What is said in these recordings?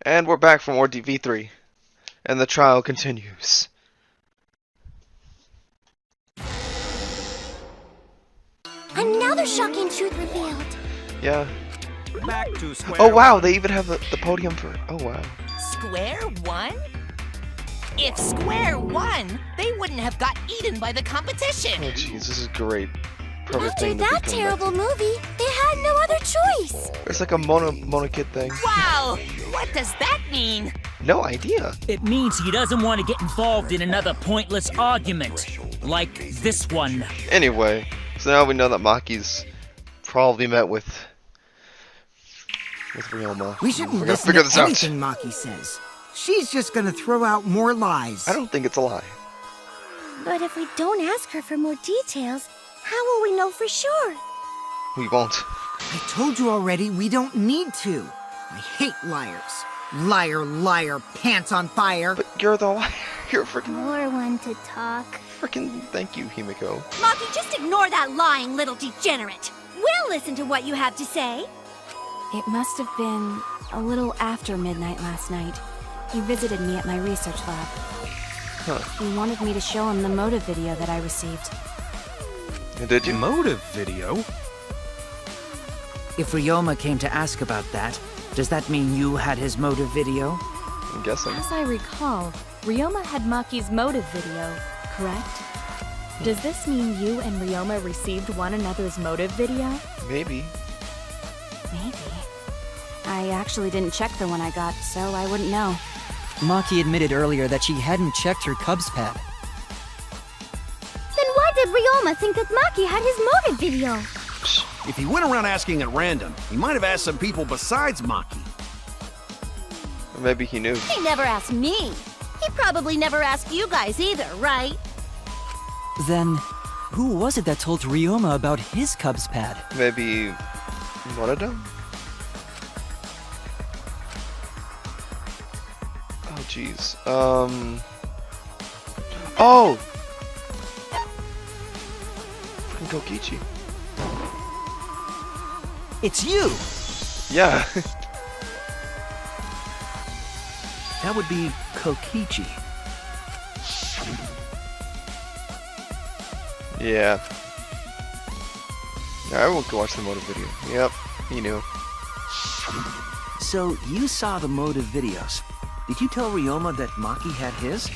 And we're back from ORDV3. And the trial continues. Another shocking truth revealed. Yeah. Back to square Oh wow, one. they even have the podium for... Oh wow. Square one? If Square won, they wouldn't have got eaten by the competition. Oh jeez, this is great. Perfect After thing to that be terrible conducted. movie, they had no other choice. It's like a Mona Kid thing. Wow! What does that mean? No idea. It means he doesn't want to get involved in another pointless argument, like this one. Anyway, so now we know that Maki's probably met with Ryoma. We shouldn't We're gonna listen figure to this out. anything Maki says. She's just gonna throw out more lies. I don't think it's a lie. But if we don't ask her for more details, how will we know for sure? We won't. I told you already, we don't need to. I hate liars. Liar, liar, pants on fire. But you're the liar. You're freaking... More one to talk. Freaking thank you, Himiko. Maki, just ignore that lying little degenerate. We'll listen to what you have to say. It must have been a little after midnight last night. He visited me at my research lab. Huh. He wanted me to show him the motive video that I received. Did you? Motive video? If Ryoma came to ask about that, does that mean you had his motive video? I'm guessing. As I recall, Ryoma had Maki's motive video, correct? Does this mean you and Ryoma received one another's motive video? Maybe. Maybe. I actually didn't check the one I got, so I wouldn't know. Maki admitted earlier that she hadn't checked her Cubs pad. Then why did Ryoma think that Maki had his motive video? If he went around asking at random, he might have asked some people besides Maki. Or maybe he knew. He never asked me. He probably never asked you guys either, right? Then, who was it that told Ryoma about his Cubs pad? Maybe one of them? Oh jeez. Oh! Freaking Kokichi. It's you! Yeah. That would be Kokichi. Yeah. Yeah, everyone can watch the motive video. Yep, he knew. So, you saw the motive videos. Did you tell Ryoma that Maki had his?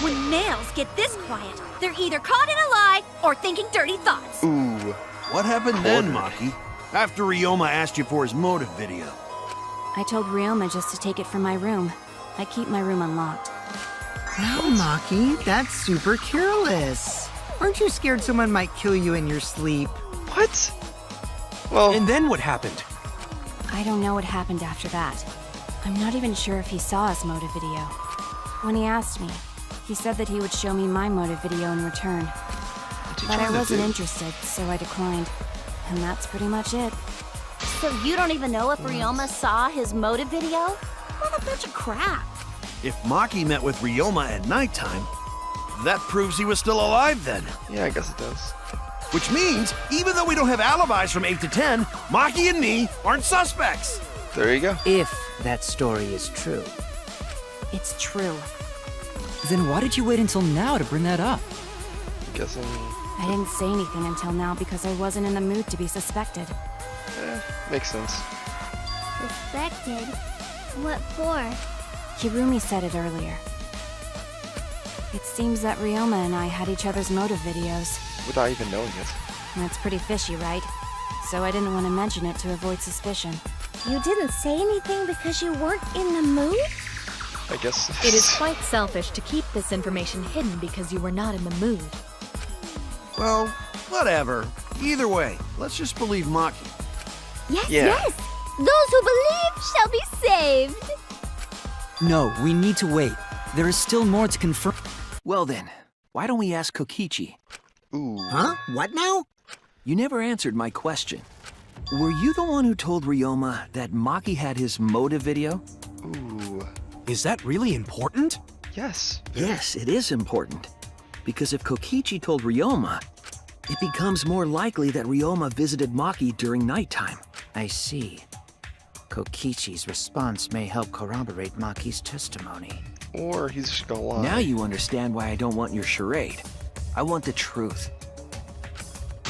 When males get this quiet, they're either caught in a lie or thinking dirty thoughts. Ooh. What happened then, Maki? After Ryoma asked you for his motive video. I told Ryoma just to take it from my room. I keep my room unlocked. Now, Maki, that's super careless. Aren't you scared someone might kill you in your sleep? What? Well, And then what happened? I don't know what happened after that. I'm not even sure if he saw his motive video. When he asked me, he said that he would show me my motive video in return. what's he But I trying to wasn't do? interested, so I declined. And that's pretty much it. So you don't even know if Ryoma saw his motive video? What a bunch of crap. If Maki met with Ryoma at nighttime, that proves he was still alive then. Yeah, I guess it does. Which means, even though we don't have alibis from 8 to 10, Maki and me aren't suspects. There you go. If that story is true. It's true. Then why did you wait until now to bring that up? I'm guessing. I didn't say anything until now because I wasn't in the mood to be suspected. Makes sense. Suspected? What for? Hirumi said it earlier. It seems that Ryoma and I had each other's motive videos. Without even knowing it. That's pretty fishy, right? So I didn't want to mention it to avoid suspicion. You didn't say anything because you weren't in the mood? I guess. It is quite selfish to keep this information hidden because you were not in the mood. Well, whatever. Either way, let's just believe Maki. Yes, Yeah. yes! Those who believe shall be saved! No, we need to wait. There is still more to confirm. Well then, why don't we ask Kokichi? Ooh. Huh? What now? You never answered my question. Were you the one who told Ryoma that Maki had his motive video? Ooh. Is that really important? Yes. Yes, it is important. Because if Kokichi told Ryoma, it becomes more likely that Ryoma visited Maki during nighttime. I see. Kokichi's response may help corroborate Maki's testimony. Or he's just gonna lie. Now you understand why I don't want your charade. I want the truth.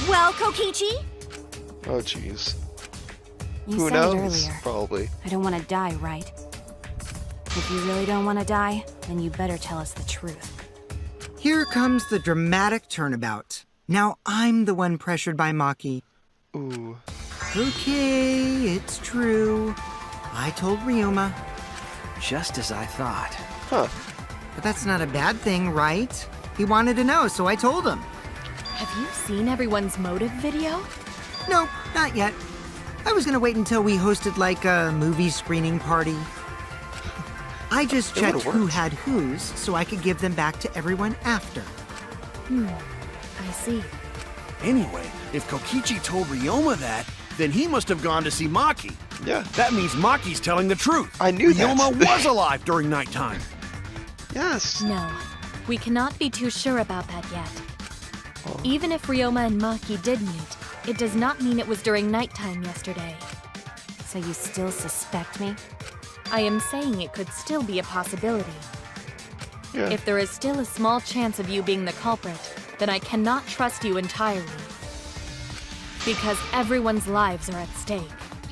Well, Kokichi? Oh, jeez. You Who said knows? it earlier. Probably. I don't want to die, right? If you really don't want to die, then you better tell us the truth. Here comes the dramatic turnabout. Now I'm the one pressured by Maki. Ooh. Okay, it's true. I told Ryoma. Just as I thought. Huh. But that's not a bad thing, right? He wanted to know, so I told him. Have you seen everyone's motive video? No, not yet. I was gonna wait until we hosted like a movie screening party. I just It checked would've who worked. had whose so I could give them back to everyone after. I see. Anyway, if Kokichi told Ryoma that, then he must have gone to see Maki. Yeah. That means Maki's telling the truth. I knew that. Ryoma was alive during nighttime. Yes. No, we cannot be too sure about that yet. Oh. Even if Ryoma and Maki did meet, it does not mean it was during nighttime yesterday. So you still suspect me? I am saying it could still be a possibility. Yeah. If there is still a small chance of you being the culprit, then I cannot trust you entirely. Because everyone's lives are at stake.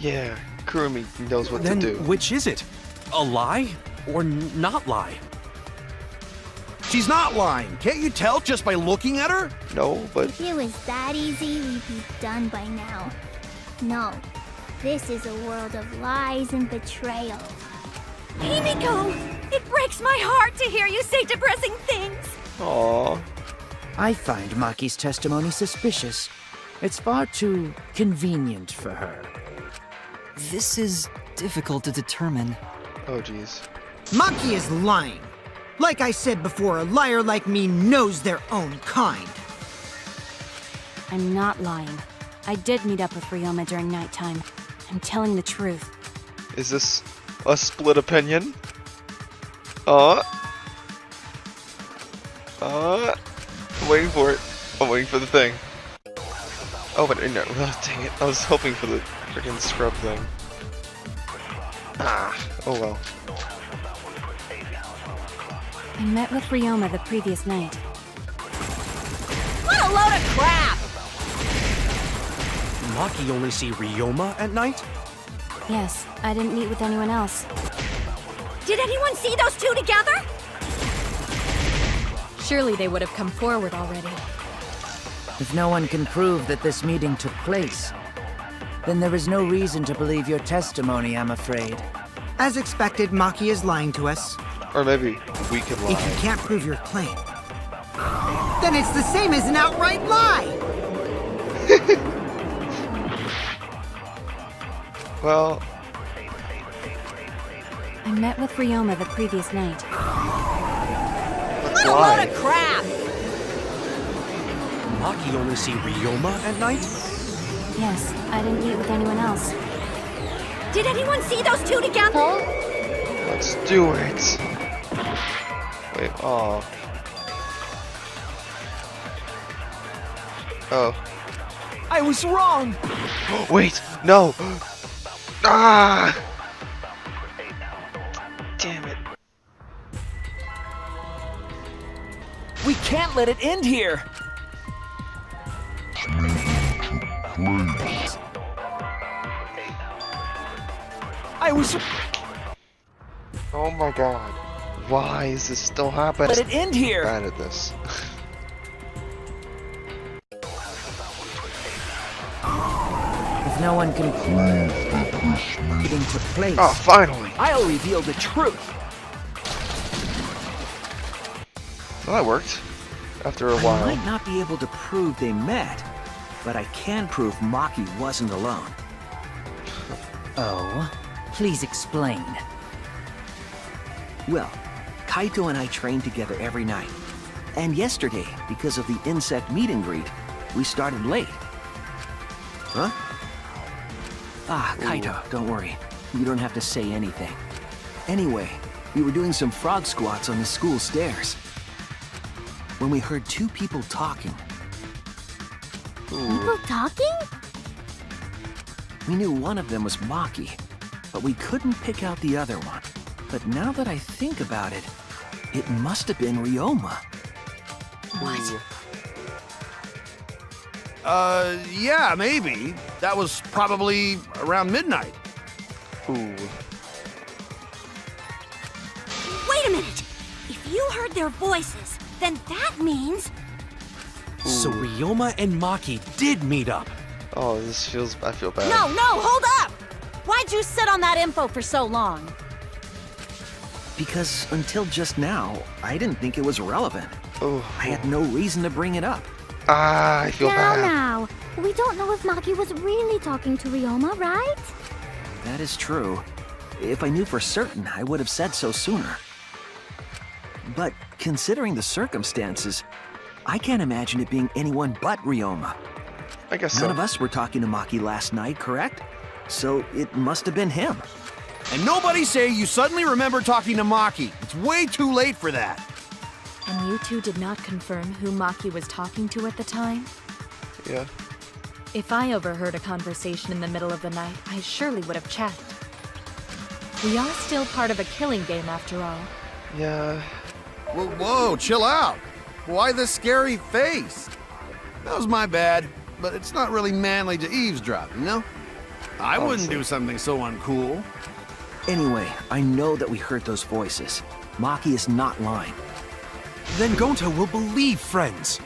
Yeah. Kurumi knows what Then to do. which is it? A lie or not lie? She's not lying. Can't you tell just by looking at her? No, but If it was that easy, we'd be done by now. No. This is a world of lies and betrayal. Himiko! It breaks my heart to hear you say depressing things! aw. I find Maki's testimony suspicious. It's far too convenient for her. This is difficult to determine. Oh, jeez. Maki is lying. Like I said before, a liar like me knows their own kind. I'm not lying. I did meet up with Ryoma during nighttime. I'm telling the truth. Is this a split opinion? I'm waiting for it. I'm waiting for the thing. Oh, but no, oh, dang it. I was hoping for the freaking scrub thing. Ah, oh well. I met with Ryoma the previous night. What a load of crap! Maki only see Ryoma at night? Yes, I didn't meet with anyone else. Did anyone see those two together? Surely they would have come forward already. If no one can prove that this meeting took place, then there is no reason to believe your testimony, I'm afraid. As expected, Maki is lying to us. Or maybe we could lie. If you can't prove your claim, then it's the same as an outright lie! Well, I met with Ryoma the previous night. let's What a load lie. of crap! Maki only see Ryoma at night? Yes, I didn't meet with anyone else. Did anyone see those two together? Let's do it. Wait, aw. Oh. I was wrong! Wait, no! Ah! Damn it. We can't let it end here! I was... Oh my god. Why is this still happening? Let it end here! Bad at this. If no one can prove that this meeting took place, Oh, finally! I'll reveal the truth! Well, that worked. After a I while. might not be able to prove they met, but I can prove Maki wasn't alone. Oh, please explain. Well, Kaito and I train together every night. And yesterday, because of the insect meet and greet, we started late. Huh? Ah, Kaito, don't worry. You don't have to say anything. Anyway, we were doing some frog squats on the school stairs when we heard two people talking. People talking? We knew one of them was Maki, but we couldn't pick out the other one. But now that I think about it, it must have been Ryoma. What? Yeah, maybe. That was probably around midnight. Ooh. Wait a minute! If you heard their voices, then that means... So Ryoma and Maki did meet up. Oh, this feels. I feel bad. No, hold up! Why'd you sit on that info for so long? Because until just now, I didn't think it was relevant. Oh. I had no reason to bring it up. Ah, I feel bad. Now, we don't know if Maki was really talking to Ryoma, right? That is true. If I knew for certain, I would have said so sooner. But considering the circumstances, I can't imagine it being anyone but Ryoma. I guess None so. of us were talking to Maki last night, correct? So it must have been him. And nobody say you suddenly remember talking to Maki. It's way too late for that. And you two did not confirm who Maki was talking to at the time? Yeah. If I overheard a conversation in the middle of the night, I surely would have checked. We are still part of a killing game after all. Yeah. Whoa, chill out. Why the scary face? That was my bad, but it's not really manly to eavesdrop, you know? I wouldn't do something so uncool. Anyway, I know that we heard those voices. Maki is not lying. Then Gonta will believe friends.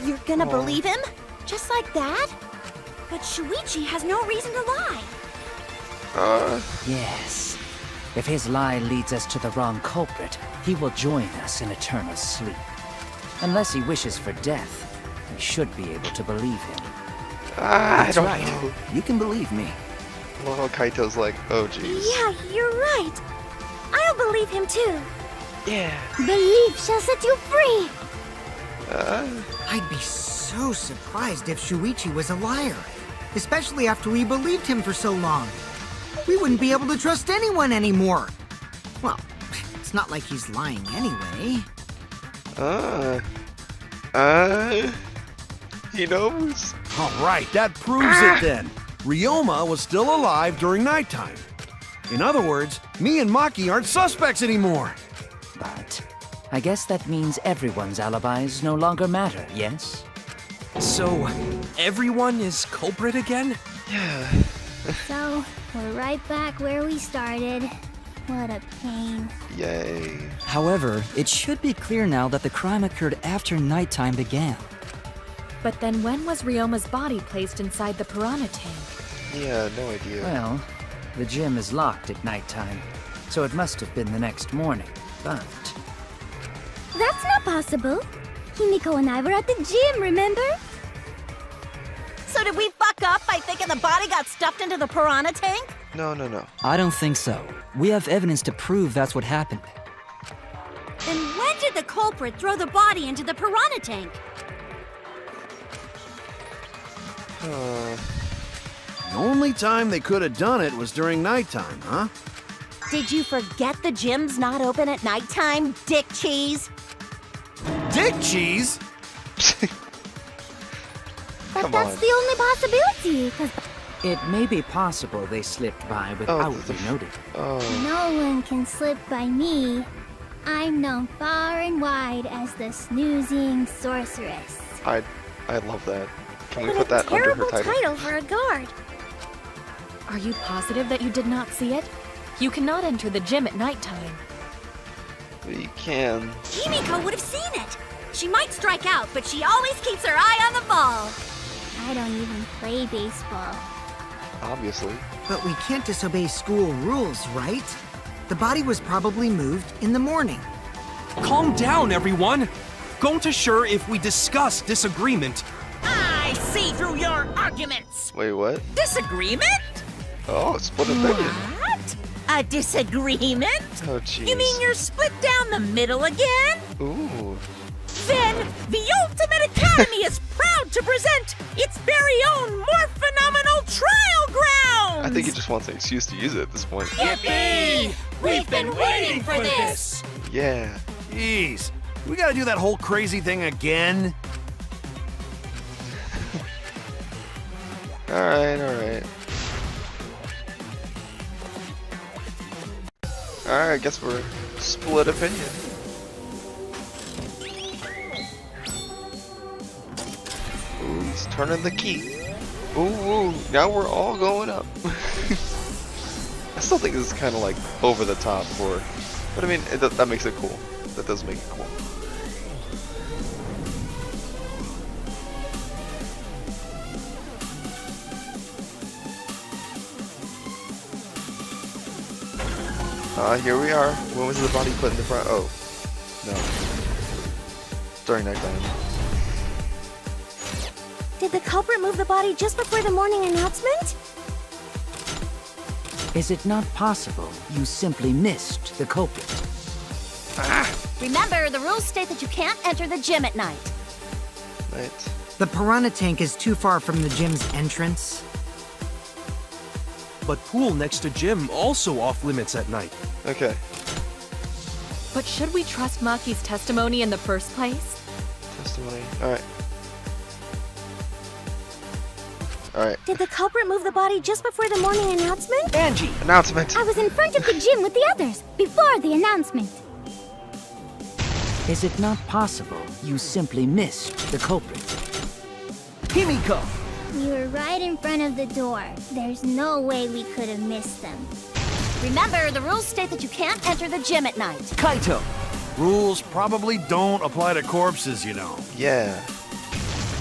You're gonna believe him? Just like that? But Shuichi has no reason to lie. Yes. If his lie leads us to the wrong culprit, he will join us in eternal sleep. Unless he wishes for death, we should be able to believe him. I That's don't right. know. You can believe me. Well, how Kaito's like, oh jeez. Yeah, you're right. I'll believe him too. Yeah. Belief shall set you free. I'd be so surprised if Shuichi was a liar. Especially after we believed him for so long. We wouldn't be able to trust anyone anymore. Well, it's not like he's lying anyway. He knows. All right, that proves it then. Ryoma was still alive during nighttime. In other words, me and Maki aren't suspects anymore. But I guess that means everyone's alibis no longer matter, yes? So, everyone is culprit again? Yeah. So, we're right back where we started. What a pain. Yay. However, it should be clear now that the crime occurred after nighttime began. But then when was Ryoma's body placed inside the piranha tank? Yeah, no idea. Well, the gym is locked at nighttime, so it must have been the next morning. But That's not possible. Himiko and I were at the gym, remember? So did we fuck up by thinking the body got stuffed into the piranha tank? No. I don't think so. We have evidence to prove that's what happened. Then when did the culprit throw the body into the piranha tank? The only time they could have done it was during nighttime, huh? Did you forget the gym's not open at nighttime, dick cheese? Dick cheese? But Come that's on. the only possibility, because it may be possible they slipped by without the- we noted. Oh. no one can slip by me. I'm known far and wide as the snoozing sorceress. I love that. Can we What put a that under her terrible title? for a guard. Are you positive that you did not see it? You cannot enter the gym at nighttime. We can. Himiko would have seen it. She might strike out, but she always keeps her eye on the ball. I don't even play baseball. Obviously. But we can't disobey school rules, right? The body was probably moved in the morning. Calm down, everyone. Gonta sure if we discuss disagreement. I see through your arguments. Wait, what? Disagreement? Oh, split opinion. What? A disagreement? Oh, jeez. You mean you're split down the middle again? Ooh. Then the Ultimate Academy is proud to present its very own more phenomenal trial grounds! I think he just wants an excuse to use it at this point. Yippee! We've been waiting for this! Yeah. Jeez. We gotta do that whole crazy thing again? Alright. Alright, I guess we're split opinion. Ooh, he's turning the key. Ooh, now we're all going up. I still think this is kind of like over the top for, but I mean, that makes it cool. That does make it cool. Here we are. When was the body put in the front? Oh, no. During nighttime. Did the culprit move the body just before the morning announcement? Is it not possible you simply missed the culprit? Remember, the rules state that you can't enter the gym at night. Right. The piranha tank is too far from the gym's entrance. But pool next to gym also off limits at night. Okay. But should we trust Maki's testimony in the first place? Testimony. Alright. Alright. Did the culprit move the body just before the morning announcement? Angie! Announcement! I was in front of the gym with the others before the announcement. Is it not possible you simply missed the culprit? Himiko! We were right in front of the door. There's no way we could have missed them. Remember, the rules state that you can't enter the gym at night. Kaito! Rules probably don't apply to corpses, you know. Yeah.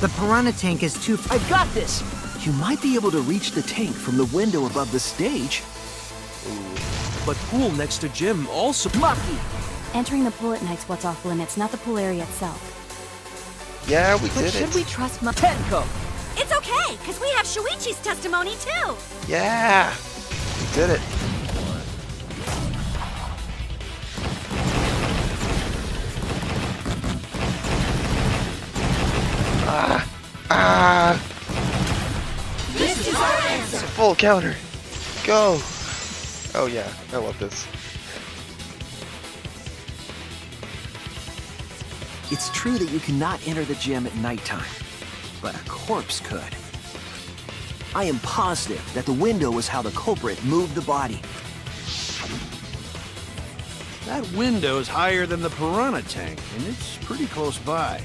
The piranha tank is too far. I've got this! You might be able to reach the tank from the window above the stage. But pool next to gym also. Maki! Entering the pool at night's what's off limits, not the pool area itself. Yeah, we But did should it. we trust Tenko! It's okay, because we have Shuichi's testimony too. Yeah! We did it. This is our answer. Full counter. Go. Oh yeah, I love this. It's true that you cannot enter the gym at nighttime, but a corpse could. I am positive that the window was how the culprit moved the body. That window's higher than the piranha tank, and it's pretty close by.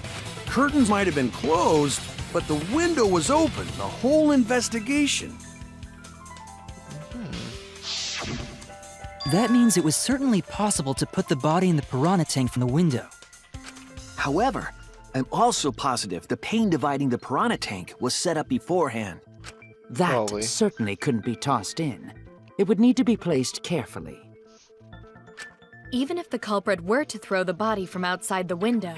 Curtains might have been closed, but the window was open the whole investigation. That means it was certainly possible to put the body in the piranha tank from the window. However, I'm also positive the pane dividing the piranha tank was set up beforehand. That Probably. certainly couldn't be tossed in. It would need to be placed carefully. Even if the culprit were to throw the body from outside the window,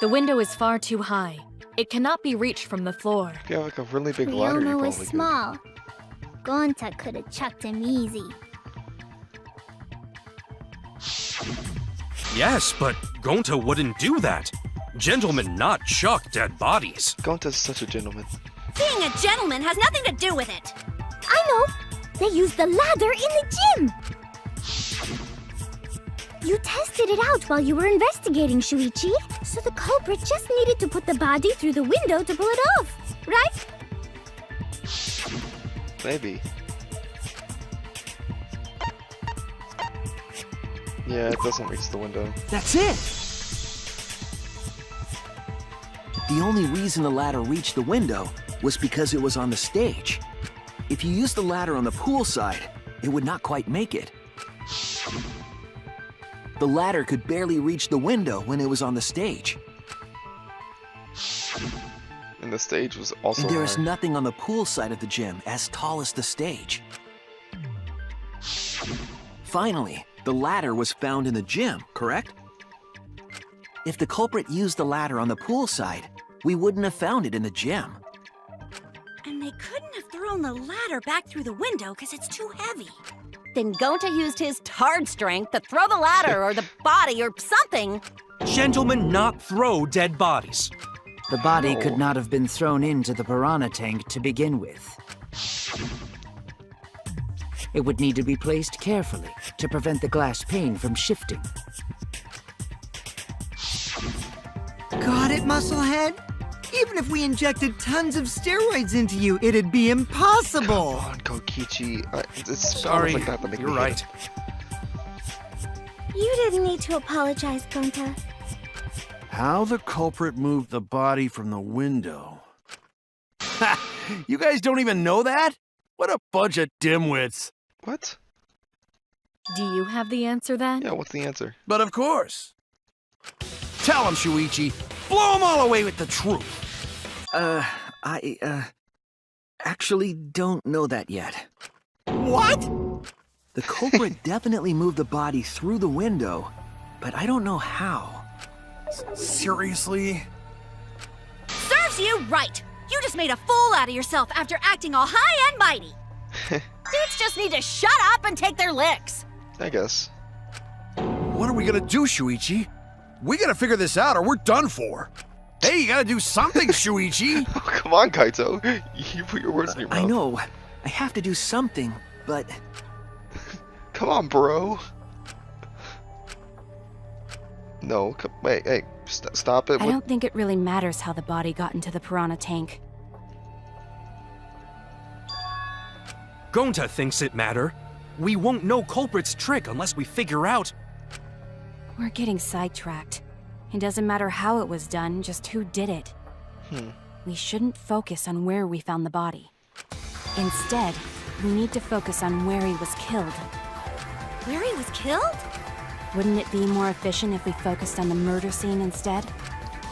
the window is far too high. It cannot be reached from the floor. If you have like a really big ladder, you Ryoma probably was could. small. Gonta could have chucked him easy. Yes, but Gonta wouldn't do that. Gentlemen not chuck dead bodies. Gonta's such a gentleman. Being a gentleman has nothing to do with it. I know! They used the ladder in the gym! You tested it out while you were investigating, Shuichi. So the culprit just needed to put the body through the window to pull it off, right? Maybe. Yeah, it doesn't reach the window. That's it! The only reason the ladder reached the window was because it was on the stage. If you used the ladder on the pool side, it would not quite make it. The ladder could barely reach the window when it was on the stage. And the stage was also And there is high. nothing on the pool side of the gym as tall as the stage. Finally, the ladder was found in the gym, correct? If the culprit used the ladder on the pool side, we wouldn't have found it in the gym. And they couldn't have thrown the ladder back through the window because it's too heavy. Then Gonta used his tard strength to throw the ladder or the body or something. Gentlemen not throw dead bodies. The body could not have been thrown into the piranha tank to begin with. It would need to be placed carefully to prevent the glass pane from shifting. Got it, Musclehead? Even if we injected tons of steroids into you, it'd be impossible! Come on, Goki. Peachy. It's Sorry, almost like that, but you're right. You didn't need to apologize, Gonta. How the culprit moved the body from the window. Ha! You guys don't even know that? What a bunch of dimwits. What? Do you have the answer then? Yeah, what's the answer? But of course. Tell him, Shuichi. Blow them all away with the truth. I actually don't know that yet. What? The culprit definitely moved the body through the window, but I don't know how. Seriously? Serves you right! You just made a fool out of yourself after acting all high and mighty! Dudes just need to shut up and take their licks! I guess. What are we gonna do, Shuichi? We gotta figure this out or we're done for. Hey, you gotta do something, Shuichi! Oh, come on, Kaito. You put your words in your mouth. I know. I have to do something, but... Come on, bro. No, wait, hey, stop it. I don't think it really matters how the body got into the piranha tank. Gonta thinks it matter. We won't know culprit's trick unless we figure out. We're getting sidetracked. It doesn't matter how it was done, just who did it. We shouldn't focus on where we found the body. Instead, we need to focus on where he was killed. Where he was killed? Wouldn't it be more efficient if we focused on the murder scene instead?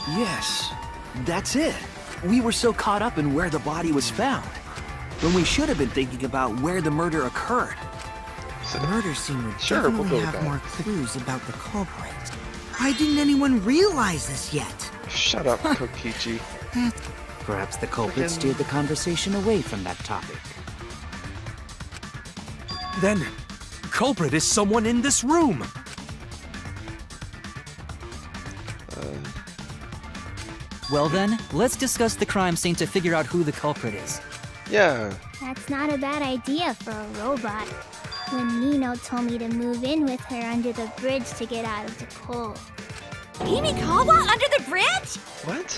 Yes, that's it. We were so caught up in where the body was found, when we should have been thinking about where the murder occurred. The murder scene would Sure, we'll definitely go with have that. more clues about the culprit. Why didn't anyone realize this yet? Shut up, Kokichi. Perhaps the culprit steered the conversation away from that topic. Then, culprit is someone in this room. Well then, let's discuss the crime scene to figure out who the culprit is. Yeah. That's not a bad idea for a robot. When Nino told me to move in with her under the bridge to get out of the cold. Himikawa under the bridge? What?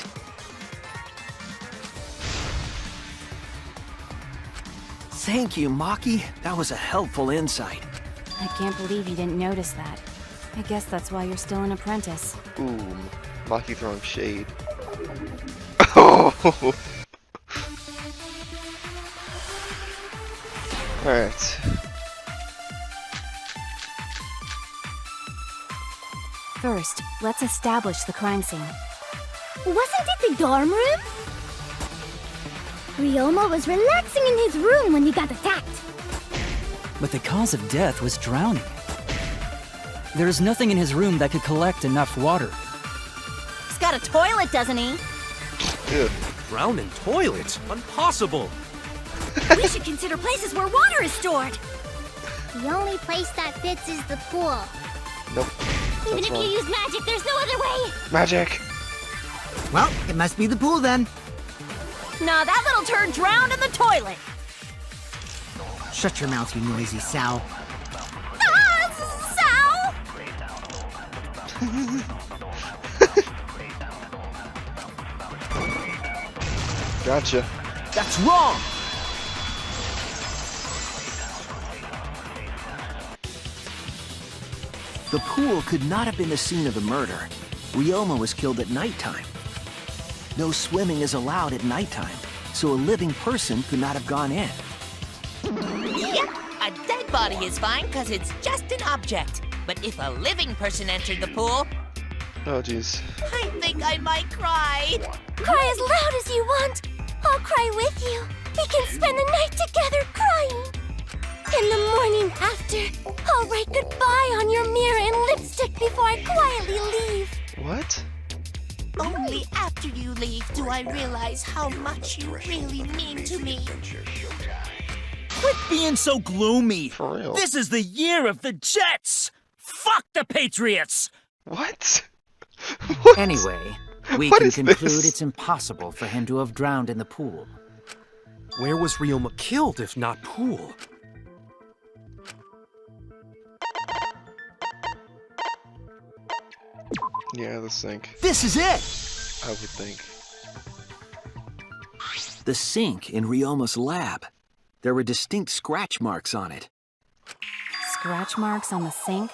Thank you, Maki. That was a helpful insight. I can't believe you didn't notice that. I guess that's why you're still an apprentice. Ooh, Maki throwing shade. Oh! Alright. First, let's establish the crime scene. Wasn't it the dorm room? Ryoma was relaxing in his room when he got attacked. But the cause of death was drowning. There is nothing in his room that could collect enough water. He's got a toilet, doesn't he? Ew. Drowning toilet? Impossible. We should consider places where water is stored. The only place that fits is the pool. Nope. Even That's if wrong. you use magic, there's no other way. Magic! Well, it must be the pool then. Nah, that little turd drowned in the toilet. Shut your mouth, you noisy sow. Sal! Gotcha. That's wrong! The pool could not have been the scene of the murder. Ryoma was killed at nighttime. No swimming is allowed at nighttime, so a living person could not have gone in. Yep, a dead body is fine because it's just an object. But if a living person entered the pool, Oh, jeez. I think I might cry. Cry as loud as you want. I'll cry with you. We can spend the night together crying. In the morning after, I'll write goodbye on your mirror in lipstick before I quietly leave. What? Only after you leave do I realize how much you really mean to me. Quit being so gloomy. For real. This is the year of the Jets. Fuck the Patriots. What? Anyway, we What can is conclude this? it's impossible for him to have drowned in the pool. Where was Ryoma killed if not pool? Yeah, the sink. This is it! I would think. The sink in Ryoma's lab. there were distinct scratch marks on it. Scratch marks on the sink?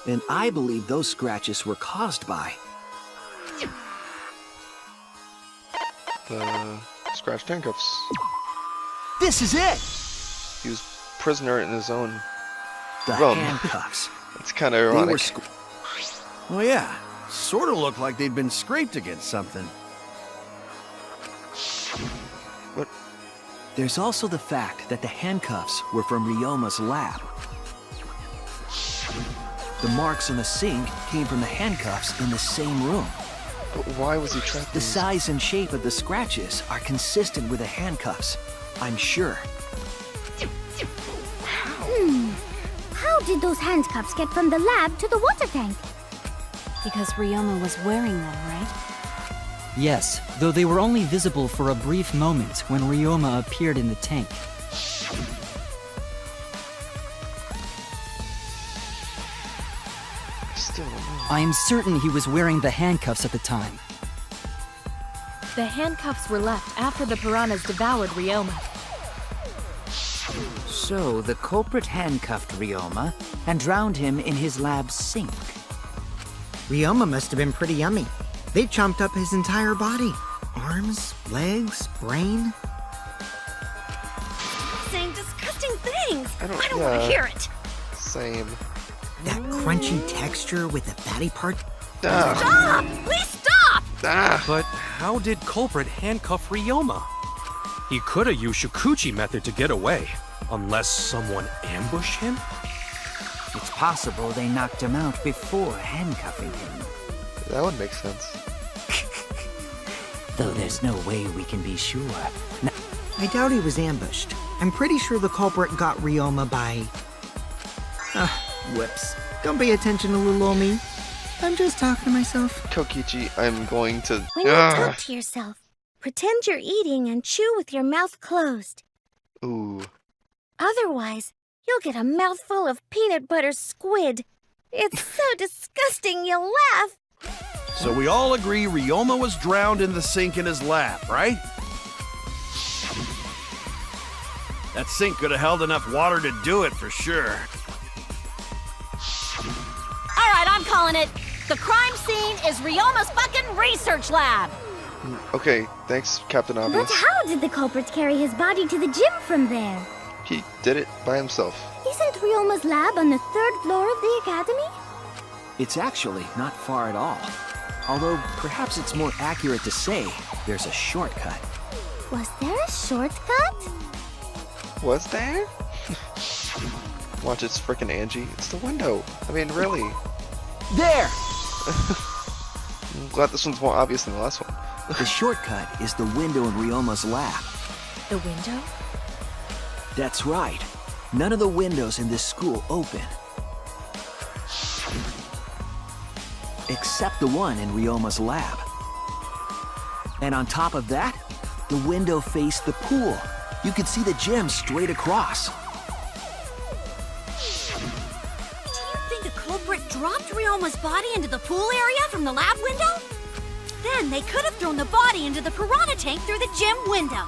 And I believe those scratches were caused by... The scratched handcuffs. This is it! He was prisoner in his own The room. handcuffs. It's kind of They were ironic. Oh yeah, sort of looked like they'd been scraped against something. What? There's also the fact that the handcuffs were from Ryoma's lab. The marks on the sink came from the handcuffs in the same room. But why was he trapped? The in size and shape of the scratches are consistent with the handcuffs, I'm sure. How did those handcuffs get from the lab to the water tank? Because Ryoma was wearing them, right? Yes, though they were only visible for a brief moment when Ryoma appeared in the tank. Still don't know. I am certain he was wearing the handcuffs at the time. The handcuffs were left after the piranhas devoured Ryoma. So the culprit handcuffed Ryoma and drowned him in his lab's sink. Ryoma must have been pretty yummy. They chomped up his entire body. Arms, legs, brain. Saying disgusting things. I don't want to yeah. hear it. Same. That crunchy texture with the fatty part. Stop! Please stop! But how did culprit handcuff Ryoma? He could have used Shikuchi method to get away, unless someone ambushed him? It's possible they knocked him out before handcuffing him. That would make sense. Though there's no way we can be sure. No, I doubt he was ambushed. I'm pretty sure the culprit got Ryoma by... whoops. Don't pay attention to little old me. I'm just talking to myself. Kokichi, I'm going to... When you talk to yourself, pretend you're eating and chew with your mouth closed. Ooh. Otherwise, you'll get a mouthful of peanut butter squid. It's so disgusting you'll laugh. So we all agree Ryoma was drowned in the sink in his lab, right? That sink could have held enough water to do it for sure. All right, I'm calling it. The crime scene is Ryoma's fucking research lab. Okay, thanks, Captain But Obvious. how did the culprits carry his body to the gym from there? He did it by himself. Isn't Ryoma's lab on the 3rd floor of the academy? It's actually not far at all. Although, perhaps it's more accurate to say there's a shortcut. Was there a shortcut? Was there? Watch, it's frickin' Angie. It's the window. I mean, really. There! I'm glad this one's more obvious than the last one. The shortcut is the window in Ryoma's lab. The window? That's right. None of the windows in this school open. Except the one in Ryoma's lab. And on top of that, the window faced the pool. You could see the gym straight across. Do you think the culprit dropped Ryoma's body into the pool area from the lab window? Then they could have thrown the body into the piranha tank through the gym window.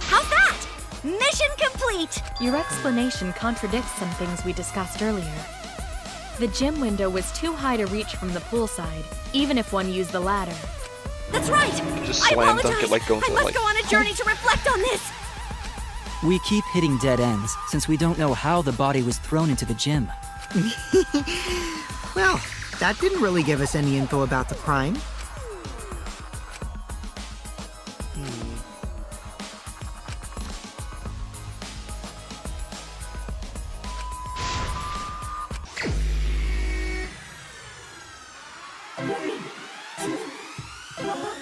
How's that? Mission complete! Your explanation contradicts some things we discussed earlier. The gym window was too high to reach from the pool side, even if one used the ladder. That's right! Just I slam apologize! dunk it like going I to must like. go on a journey to reflect on this! We keep hitting dead ends, since we don't know how the body was thrown into the gym. Well, that didn't really give us any info about the crime.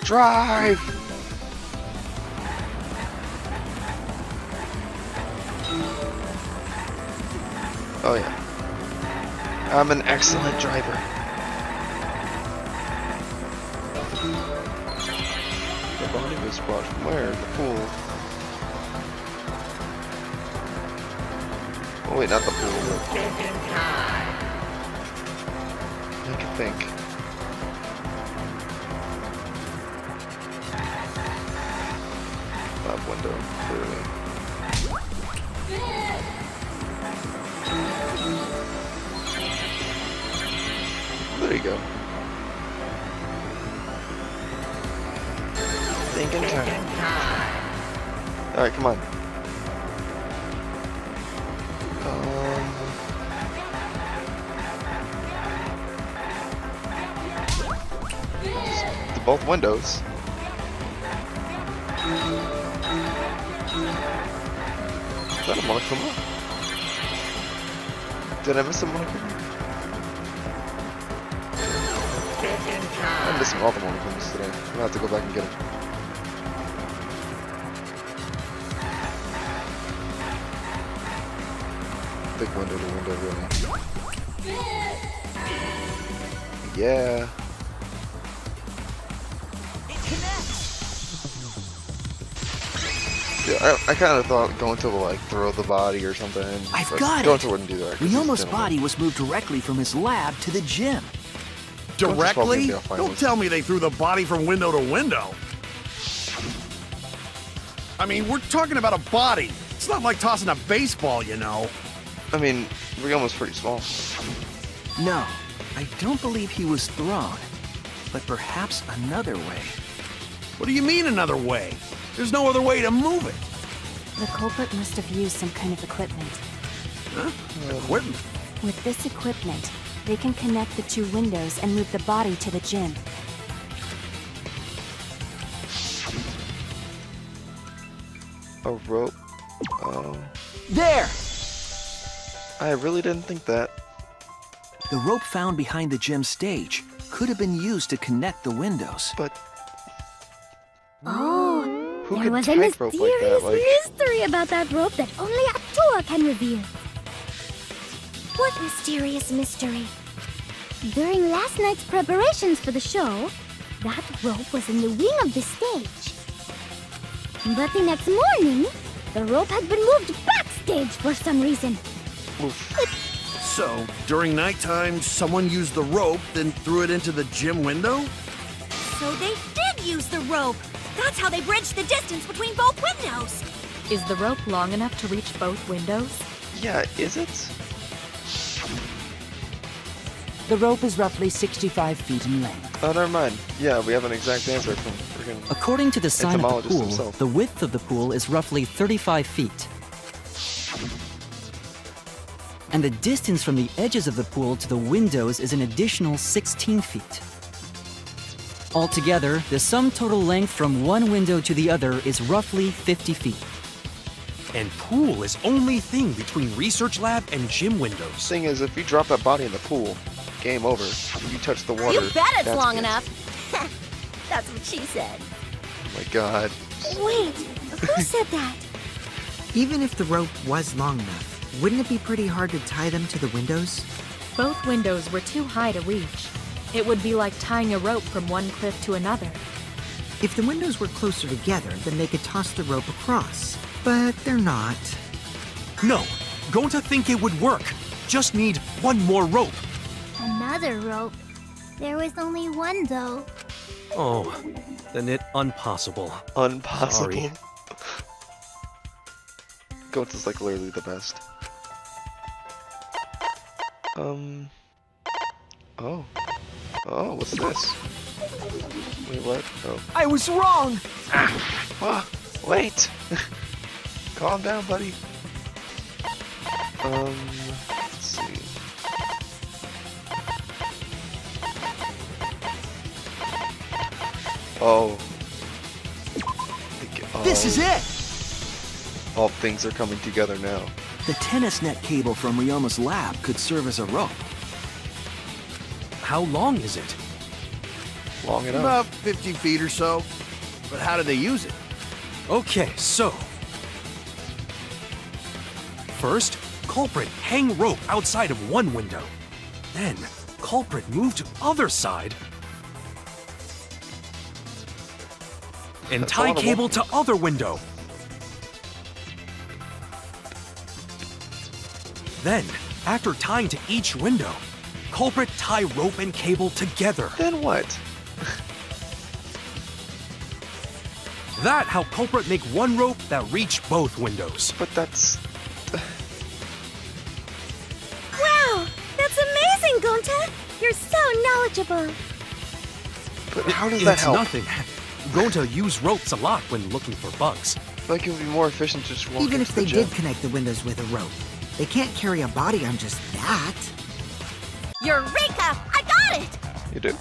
Drive! Oh yeah. I'm an excellent driver. The body was brought from where? The pool. Oh wait, not the pool. I can think. window, clearly. There you go. Thinking time. Alright, come on. To both windows. Is that a Monokuma? Did I miss a Monokuma? I'm missing all the Monokumas today. I'm gonna have to go back and get them. Big window to window, really. Yeah. Yeah, I kind of thought going to like throw the body or something. I've got going it. to wouldn't do that. Ryoma's body was moved directly from his lab to the gym. Directly? Don't tell me they threw the body from window to window. I mean, we're talking about a body. It's not like tossing a baseball, you know. I mean, Ryoma's pretty small. No, I don't believe he was thrown. But perhaps another way. What do you mean another way? There's no other way to move it. The culprit must have used some kind of equipment. Huh? Equipment? With this equipment, they can connect the two windows and move the body to the gym. A rope. There! I really didn't think that. The rope found behind the gym stage could have been used to connect the windows. But Oh, who there could was a tightrope like mysterious that? Like, mystery about that rope that only Atua can reveal. What mysterious mystery? During last night's preparations for the show, that rope was in the wing of the stage. But the next morning, the rope had been moved backstage for some reason. So, during nighttime, someone used the rope, then threw it into the gym window? So they did use the rope. That's how they bridged the distance between both windows. Is the rope long enough to reach both windows? yeah, is it? The rope is roughly 65 feet in length. Oh, never mind. Yeah, we have an exact answer from freaking According to the sign of the entomologist pool, himself. the width of the pool is roughly 35 feet. And the distance from the edges of the pool to the windows is an additional 16 feet. Altogether, the sum total length from one window to the other is roughly 50 feet. And pool is only thing between research lab and gym windows. Thing is, if you drop that body in the pool, game over. If you touch the water, You bet it's that's long it. enough. That's what she said. Oh my god. Wait, who said that? Even if the rope was long enough, wouldn't it be pretty hard to tie them to the windows? Both windows were too high to reach. It would be like tying a rope from one cliff to another. If the windows were closer together, then they could toss the rope across. But they're not. No, going to think it would work. Just need one more rope. Another rope. There was only one, though. Oh, then it impossible. Impossible. Sorry. Goats is like literally the best. Oh. Oh, what's this? Wait, what? Oh. I was wrong! Wait! Calm down, buddy. Let's see. Oh. This is it! All things are coming together now. The tennis net cable from Ryoma's lab could serve as a rope. How long is it? Long enough. About 50 feet or so. But how do they use it? Okay, so. First, culprit hang rope outside of one window. Then, culprit move to other side. And That's tie audible. cable to other window. Then, after tying to each window, culprit tie rope and cable together. Then what? that how culprit make one rope that reach both windows. But that's... Wow, that's amazing, Gonta. You're so knowledgeable. But how does that It's help? nothing. Gonta use ropes a lot when looking for bugs. Like, it would be more efficient to just walk Even into if the they gym. did connect the windows with a rope, they can't carry a body on just that. Eureka! I got it! You do?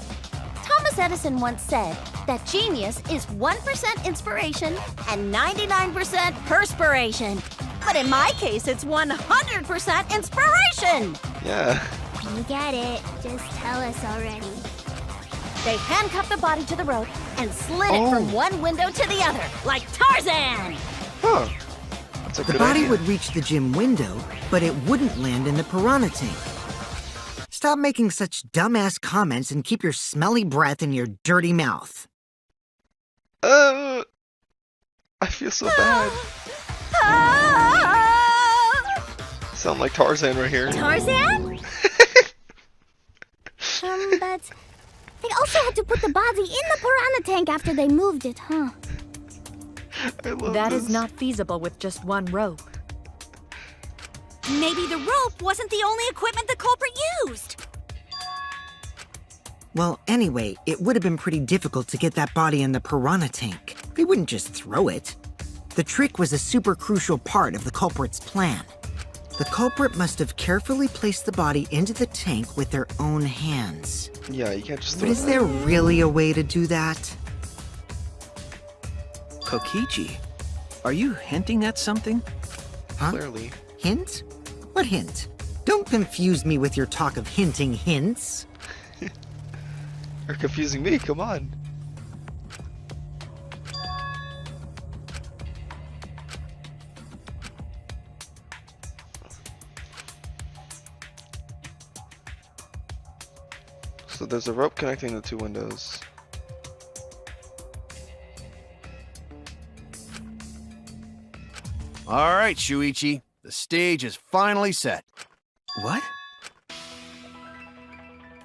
Thomas Edison once said that genius is 1% inspiration and 99% perspiration. But in my case, it's 100% inspiration! Yeah. You get it. Just tell us already. They handcuffed the body to the rope and slid it from one window to the other, like Tarzan! Huh. That's a The good body idea. would reach the gym window, but it wouldn't land in the piranha tank. Stop making such dumbass comments and keep your smelly breath in your dirty mouth. I feel so bad. Sound like Tarzan right here. Tarzan? But they also had to put the body in the piranha tank after they moved it, huh? I love That this. is not feasible with just one rope. Maybe the rope wasn't the only equipment the culprit used. Well, anyway, it would have been pretty difficult to get that body in the piranha tank. They wouldn't just throw it. The trick was a super crucial part of the culprit's plan. The culprit must have carefully placed the body into the tank with their own hands. Yeah, you can't just But throw is that. there really a way to do that? Kokichi, are you hinting at something? Huh? Clearly. Hint? What hint? Don't confuse me with your talk of hinting hints. You're confusing me, come on. So there's a rope connecting the two windows. All right, Shuichi. The stage is finally set. What?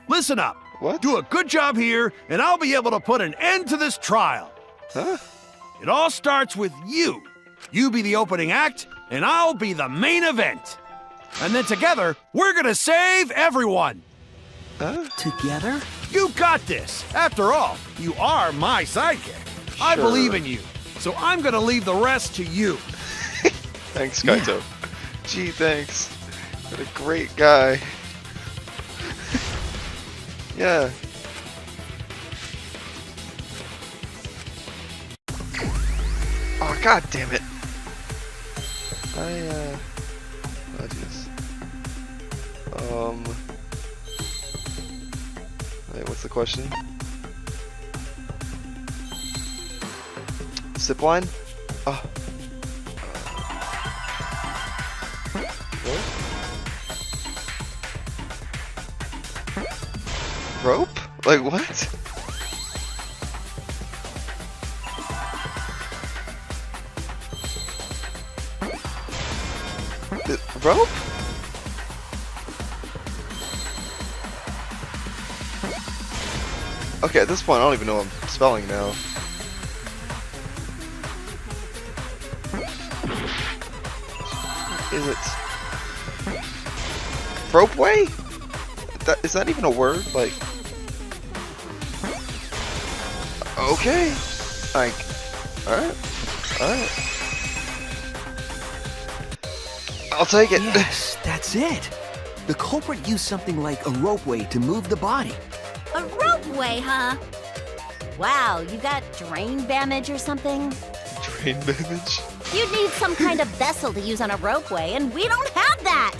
Listen up. What? Do a good job here, and I'll be able to put an end to this trial. Huh? It all starts with you. You be the opening act, and I'll be the main event. And then together, we're gonna save everyone. Huh? Together? You got this. After all, you are my sidekick. I Sure. believe in you, so I'm gonna leave the rest to you. Thanks, Kaito. Gee, thanks. What a great guy. Yeah. Oh, god damn it. Oh, jeez. Wait, what's the question? Zip line? Oh. What? Rope? Like what? Rope? Okay, at this point I don't even know what I'm spelling now. Is it ropeway? Is that even a word? Like, okay, like, all right. I'll take it. Yes, that's it. The culprit used something like a ropeway to move the body. A ropeway, huh? Wow, you got drain damage or something? Drain damage. You'd need some kind of vessel to use on a ropeway, and we don't have that!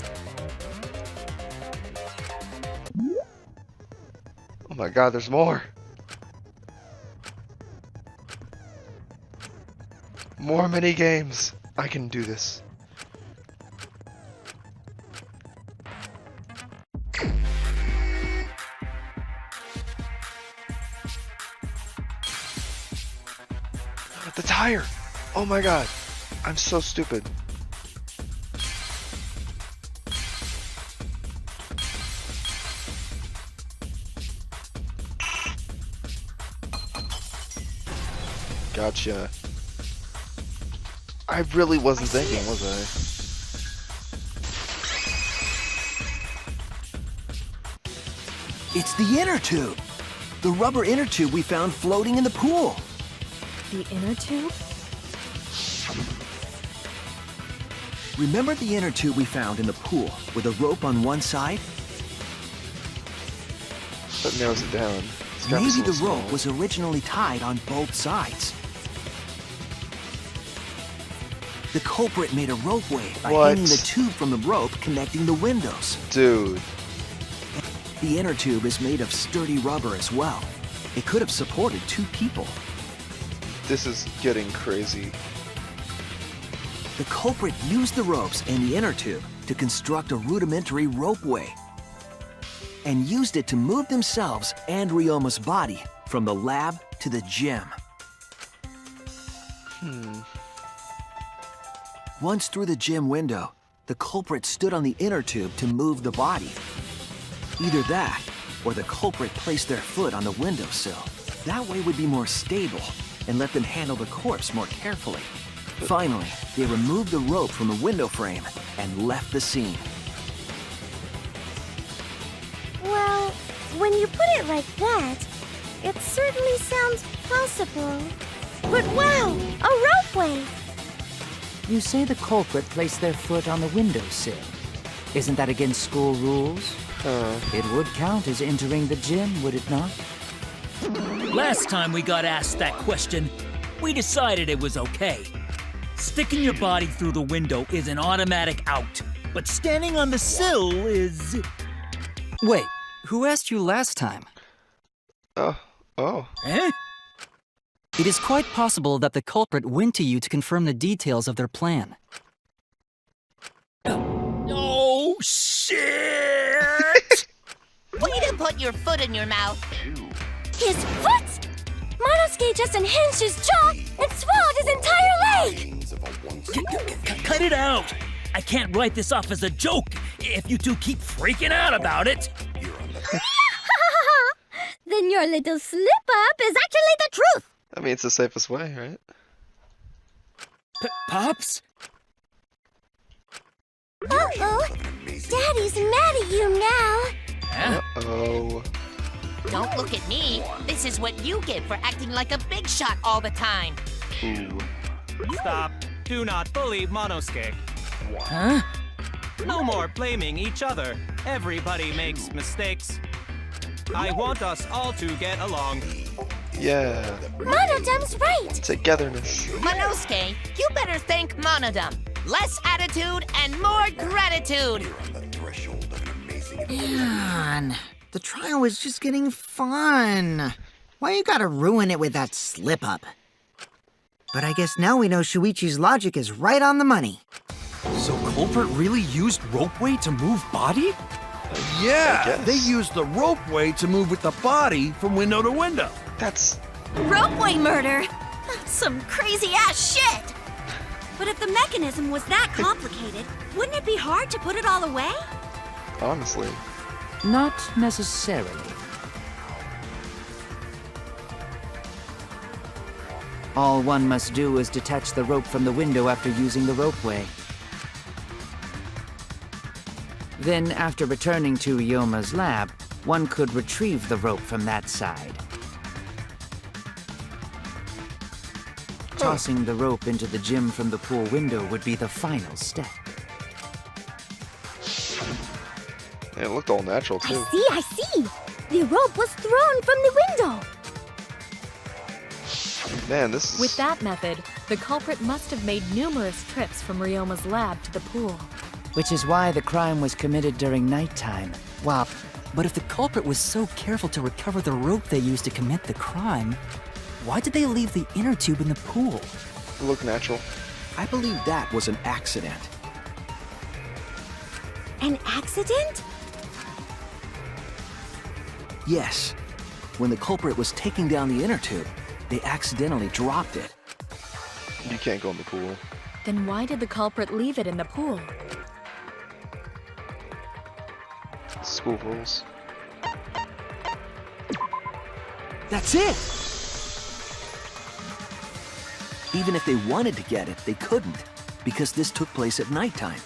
Oh my god, there's more. More mini games. I can do this. The tire. Oh my god. I'm so stupid. Gotcha. I really wasn't thinking, was I? It's the inner tube. The rubber inner tube we found floating in the pool. The inner tube? Remember the inner tube we found in the pool with a rope on one side? That narrows it down. It's gotta be Maybe the something rope small. was originally tied on both sides. The culprit made a ropeway by What? hanging the tube from the rope connecting the windows. Dude. The inner tube is made of sturdy rubber as well. It could have supported 2 people. This is getting crazy. The culprit used the ropes and the inner tube to construct a rudimentary ropeway and used it to move themselves and Ryoma's body from the lab to the gym. Once through the gym window, the culprit stood on the inner tube to move the body. Either that, or the culprit placed their foot on the windowsill. That way would be more stable and let them handle the corpse more carefully. Finally, they removed the rope from the window frame and left the scene. Well, when you put it like that, it certainly sounds possible. But wow, a ropeway! You say the culprit placed their foot on the windowsill. Isn't that against school rules? It would count as entering the gym, would it not? Last time we got asked that question, we decided it was okay. Sticking your body through the window is an automatic out, but standing on the sill is... Wait, who asked you last time? Oh. Eh? It is quite possible that the culprit went to you to confirm the details of their plan. Oh, shit! Way to put your foot in your mouth. His foot! Monosuke just unhinged his jaw and swallowed his entire leg! Cut it out! I can't write this off as a joke if you two keep freaking out about it. Then your little slip-up is actually the truth! I mean, it's the safest way, right? Pops? Uh-oh! Daddy's mad at you now! Huh? Uh-oh. Don't look at me. This is what you get for acting like a big shot all the time. Ooh. Stop. Do not bully Monosuke. Huh? No more blaming each other. Everybody makes mistakes. I want us all to get along. Yeah. Monodum's right! Togetherness. Monosuke, you better thank Monodum. Less attitude and more gratitude. Man, the trial was just getting fun. Why you gotta ruin it with that slip-up? But I guess now we know Shuichi's logic is right on the money. So culprit really used ropeway to move body? I Yeah, guess. they used the ropeway to move with the body from window to window. That's... Ropeway murder? That's some crazy-ass shit! But if the mechanism was that complicated, wouldn't it be hard to put it all away? honestly. Not necessarily. All one must do is detach the rope from the window after using the ropeway. Then, after returning to Ryoma's lab, one could retrieve the rope from that side. Tossing the rope into the gym from the pool window would be the final step. And it looked all natural, too. I see! The rope was thrown from the window! Man, this is... With that method, the culprit must have made numerous trips from Ryoma's lab to the pool. Which is why the crime was committed during nighttime. Wow, but if the culprit was so careful to recover the rope they used to commit the crime, why did they leave the inner tube in the pool? Look natural. I believe that was an accident. An accident? Yes. When the culprit was taking down the inner tube, they accidentally dropped it. You can't go in the pool. Then why did the culprit leave it in the pool? School rules. That's it! Even if they wanted to get it, they couldn't, because this took place at nighttime.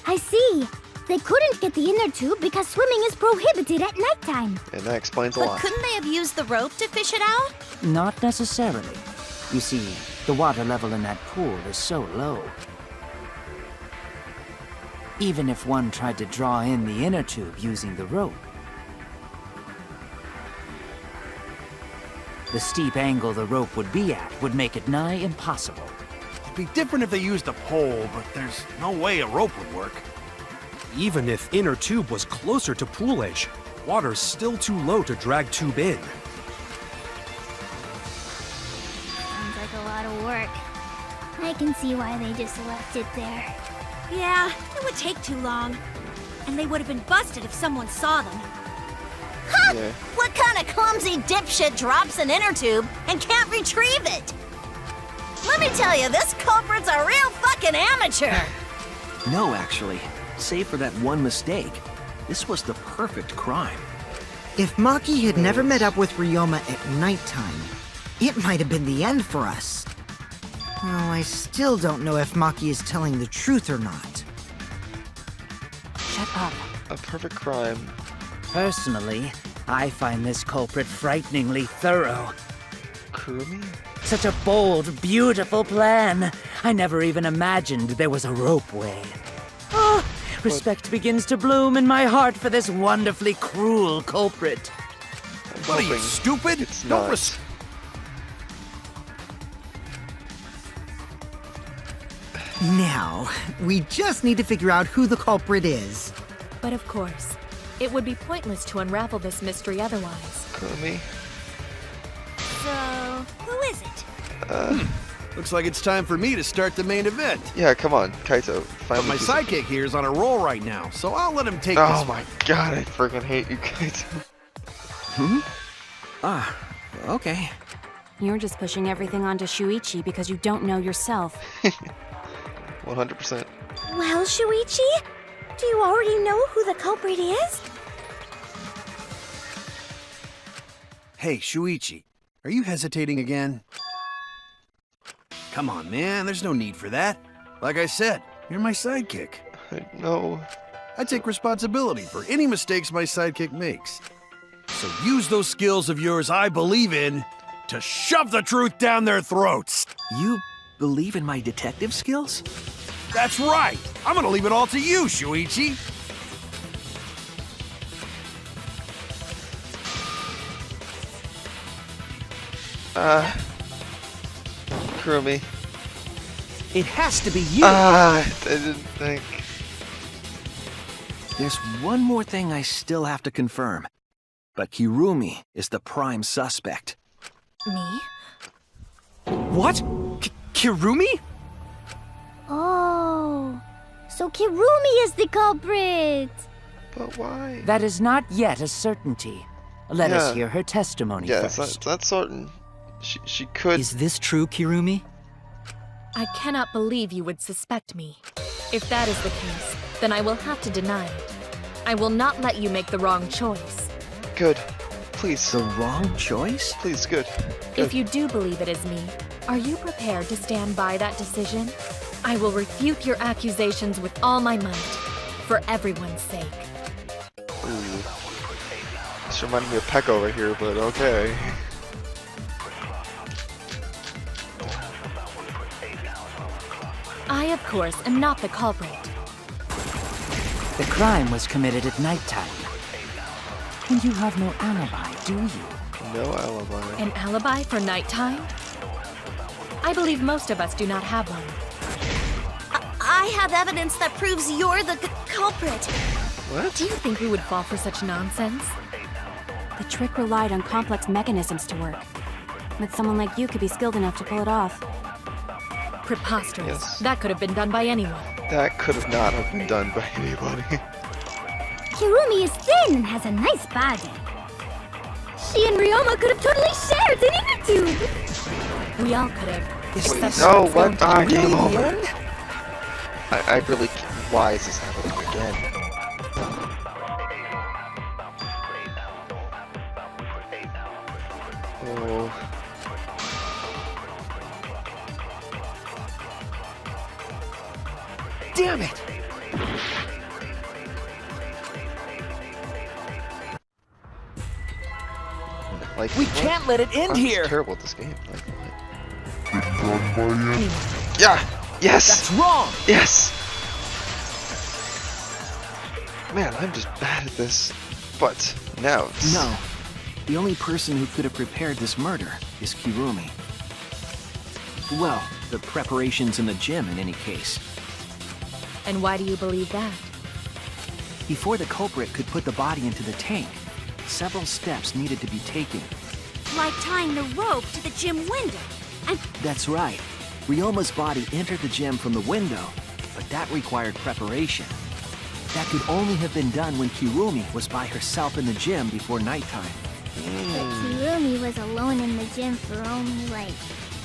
I see. They couldn't get the inner tube because swimming is prohibited at nighttime. And that explains a But lot. couldn't they have used the rope to fish it out? Not necessarily. You see, the water level in that pool is so low. Even if one tried to draw in the inner tube using the rope, the steep angle the rope would be at would make it nigh impossible. It'd be different if they used a pole, but there's no way a rope would work. Even if inner tube was closer to pool edge, water's still too low to drag tube in. Sounds like a lot of work. I can see why they just left it there. Yeah, it would take too long. And they would have been busted if someone saw them. Ha! Yeah. What kind of clumsy dipshit drops an inner tube and can't retrieve it? Let me tell you, this culprit's a real fucking amateur. No, actually. Save for that one mistake, this was the perfect crime. If Maki had never met up with Ryoma at nighttime, it might have been the end for us. Well, I still don't know if Maki is telling the truth or not. Shut up. A perfect crime. Personally, I find this culprit frighteningly thorough. Kurumi? Such a bold, beautiful plan. I never even imagined there was a ropeway. Oh, respect begins to bloom in my heart for this wonderfully cruel culprit. What are you, stupid? It's Don't not. Now, we just need to figure out who the culprit is. But of course, it would be pointless to unravel this mystery otherwise. Kurumi? So, who is it? Looks like it's time for me to start the main event. Yeah, come on, Kaito. But Finally my do something. sidekick here is on a roll right now, so I'll let him take Oh this. my god, I freaking hate you, Kaito. Ah, okay. You're just pushing everything onto Shuichi because you don't know yourself. 100%. Well, Shuichi, do you already know who the culprit is? Hey, Shuichi, are you hesitating again? Come on, man, there's no need for that. Like I said, you're my sidekick. No. I take responsibility for any mistakes my sidekick makes. So use those skills of yours I believe in to shove the truth down their throats. You believe in my detective skills? That's right. I'm gonna leave it all to you, Shuichi. Kurumi. It has to be you. I didn't think. There's one more thing I still have to confirm. But Kirumi is the prime suspect. Me? What? Kirumi? Oh, so Kirumi is the culprit. But why? That is not yet a certainty. Let us Yeah. hear her testimony Yeah, first. it's not certain. She could. Is this true, Kirumi? I cannot believe you would suspect me. If that is the case, then I will have to deny it. I will not let you make the wrong choice. Good. Please. The wrong choice? Please, good. If you do believe it is me, are you prepared to stand by that decision? I will refute your accusations with all my might, for everyone's sake. Ooh. This reminded me of Pekko right here, but okay. I, of course, am not the culprit. The crime was committed at nighttime. And you have no alibi, do you? No alibi. An alibi for nighttime? I believe most of us do not have one. I have evidence that proves you're the culprit. What? Do you think we would fall for such nonsense? The trick relied on complex mechanisms to work. But someone like you could be skilled enough to pull it off. Preposterous. Yes. That could have been done by anyone. That could have not have been done by anybody. Kirumi is thin and has a nice body. She and Ryoma could have totally shared an inner tube. We all could have. except No, for what? Ah, Really? game over. I really. Why is this happening again? Oh. Damn it! Like, We what? can't let it end I'm here. terrible at this game. Like, what? Yeah! Yes! That's wrong! Yes! Man, I'm just bad at this. But now it's... No. The only person who could have prepared this murder is Kirumi. Well, the preparations in the gym in any case. And why do you believe that? Before the culprit could put the body into the tank, several steps needed to be taken. Like tying the rope to the gym window. And That's right. Ryoma's body entered the gym from the window, but that required preparation. That could only have been done when Kirumi was by herself in the gym before nighttime. But Kirumi was alone in the gym for only like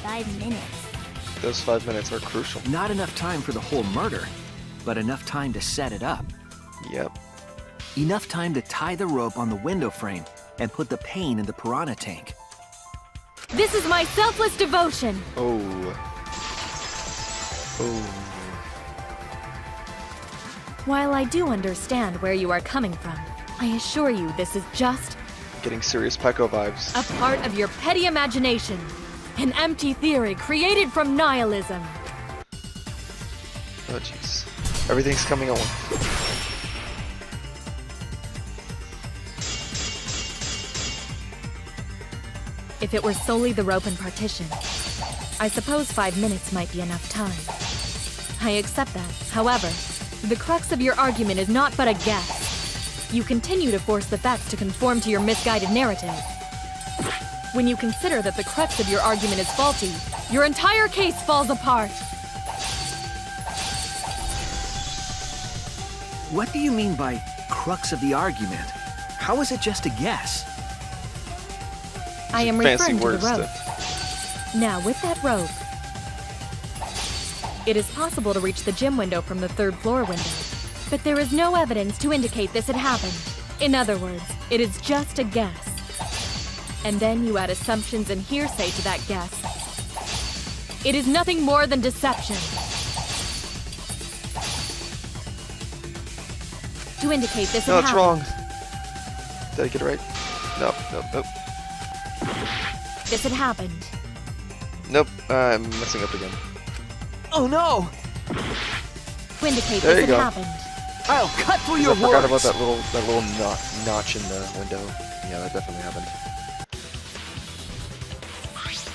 5 minutes. Those 5 minutes are crucial. Not enough time for the whole murder, but enough time to set it up. Yep. Enough time to tie the rope on the window frame and put the pain in the piranha tank. This is my selfless devotion. Oh. Oh. While I do understand where you are coming from, I assure you this is just Getting serious Peko vibes. a part of your petty imagination. An empty theory created from nihilism. Oh, jeez. Everything's coming on. If it were solely the rope and partition, I suppose 5 minutes might be enough time. I accept that. However, the crux of your argument is not but a guess. You continue to force the facts to conform to your misguided narrative. When you consider that the crux of your argument is faulty, your entire case falls apart. What do you mean by crux of the argument? How is it just a guess? I am Fancy referring to the words rope. Now, with that rope, it is possible to reach the gym window from the 3rd floor window, but there is no evidence to indicate this had happened. In other words, it is just a guess. And then you add assumptions and hearsay to that guess. It is nothing more than deception. To indicate this No, had it's happened. wrong. Did I get it right? Nope, nope, nope. This had happened. Nope, I'm messing up again. Oh no! To indicate There this you had go. happened. I'll cut through I your forgot words! about that little notch in the window. Yeah, that definitely happened.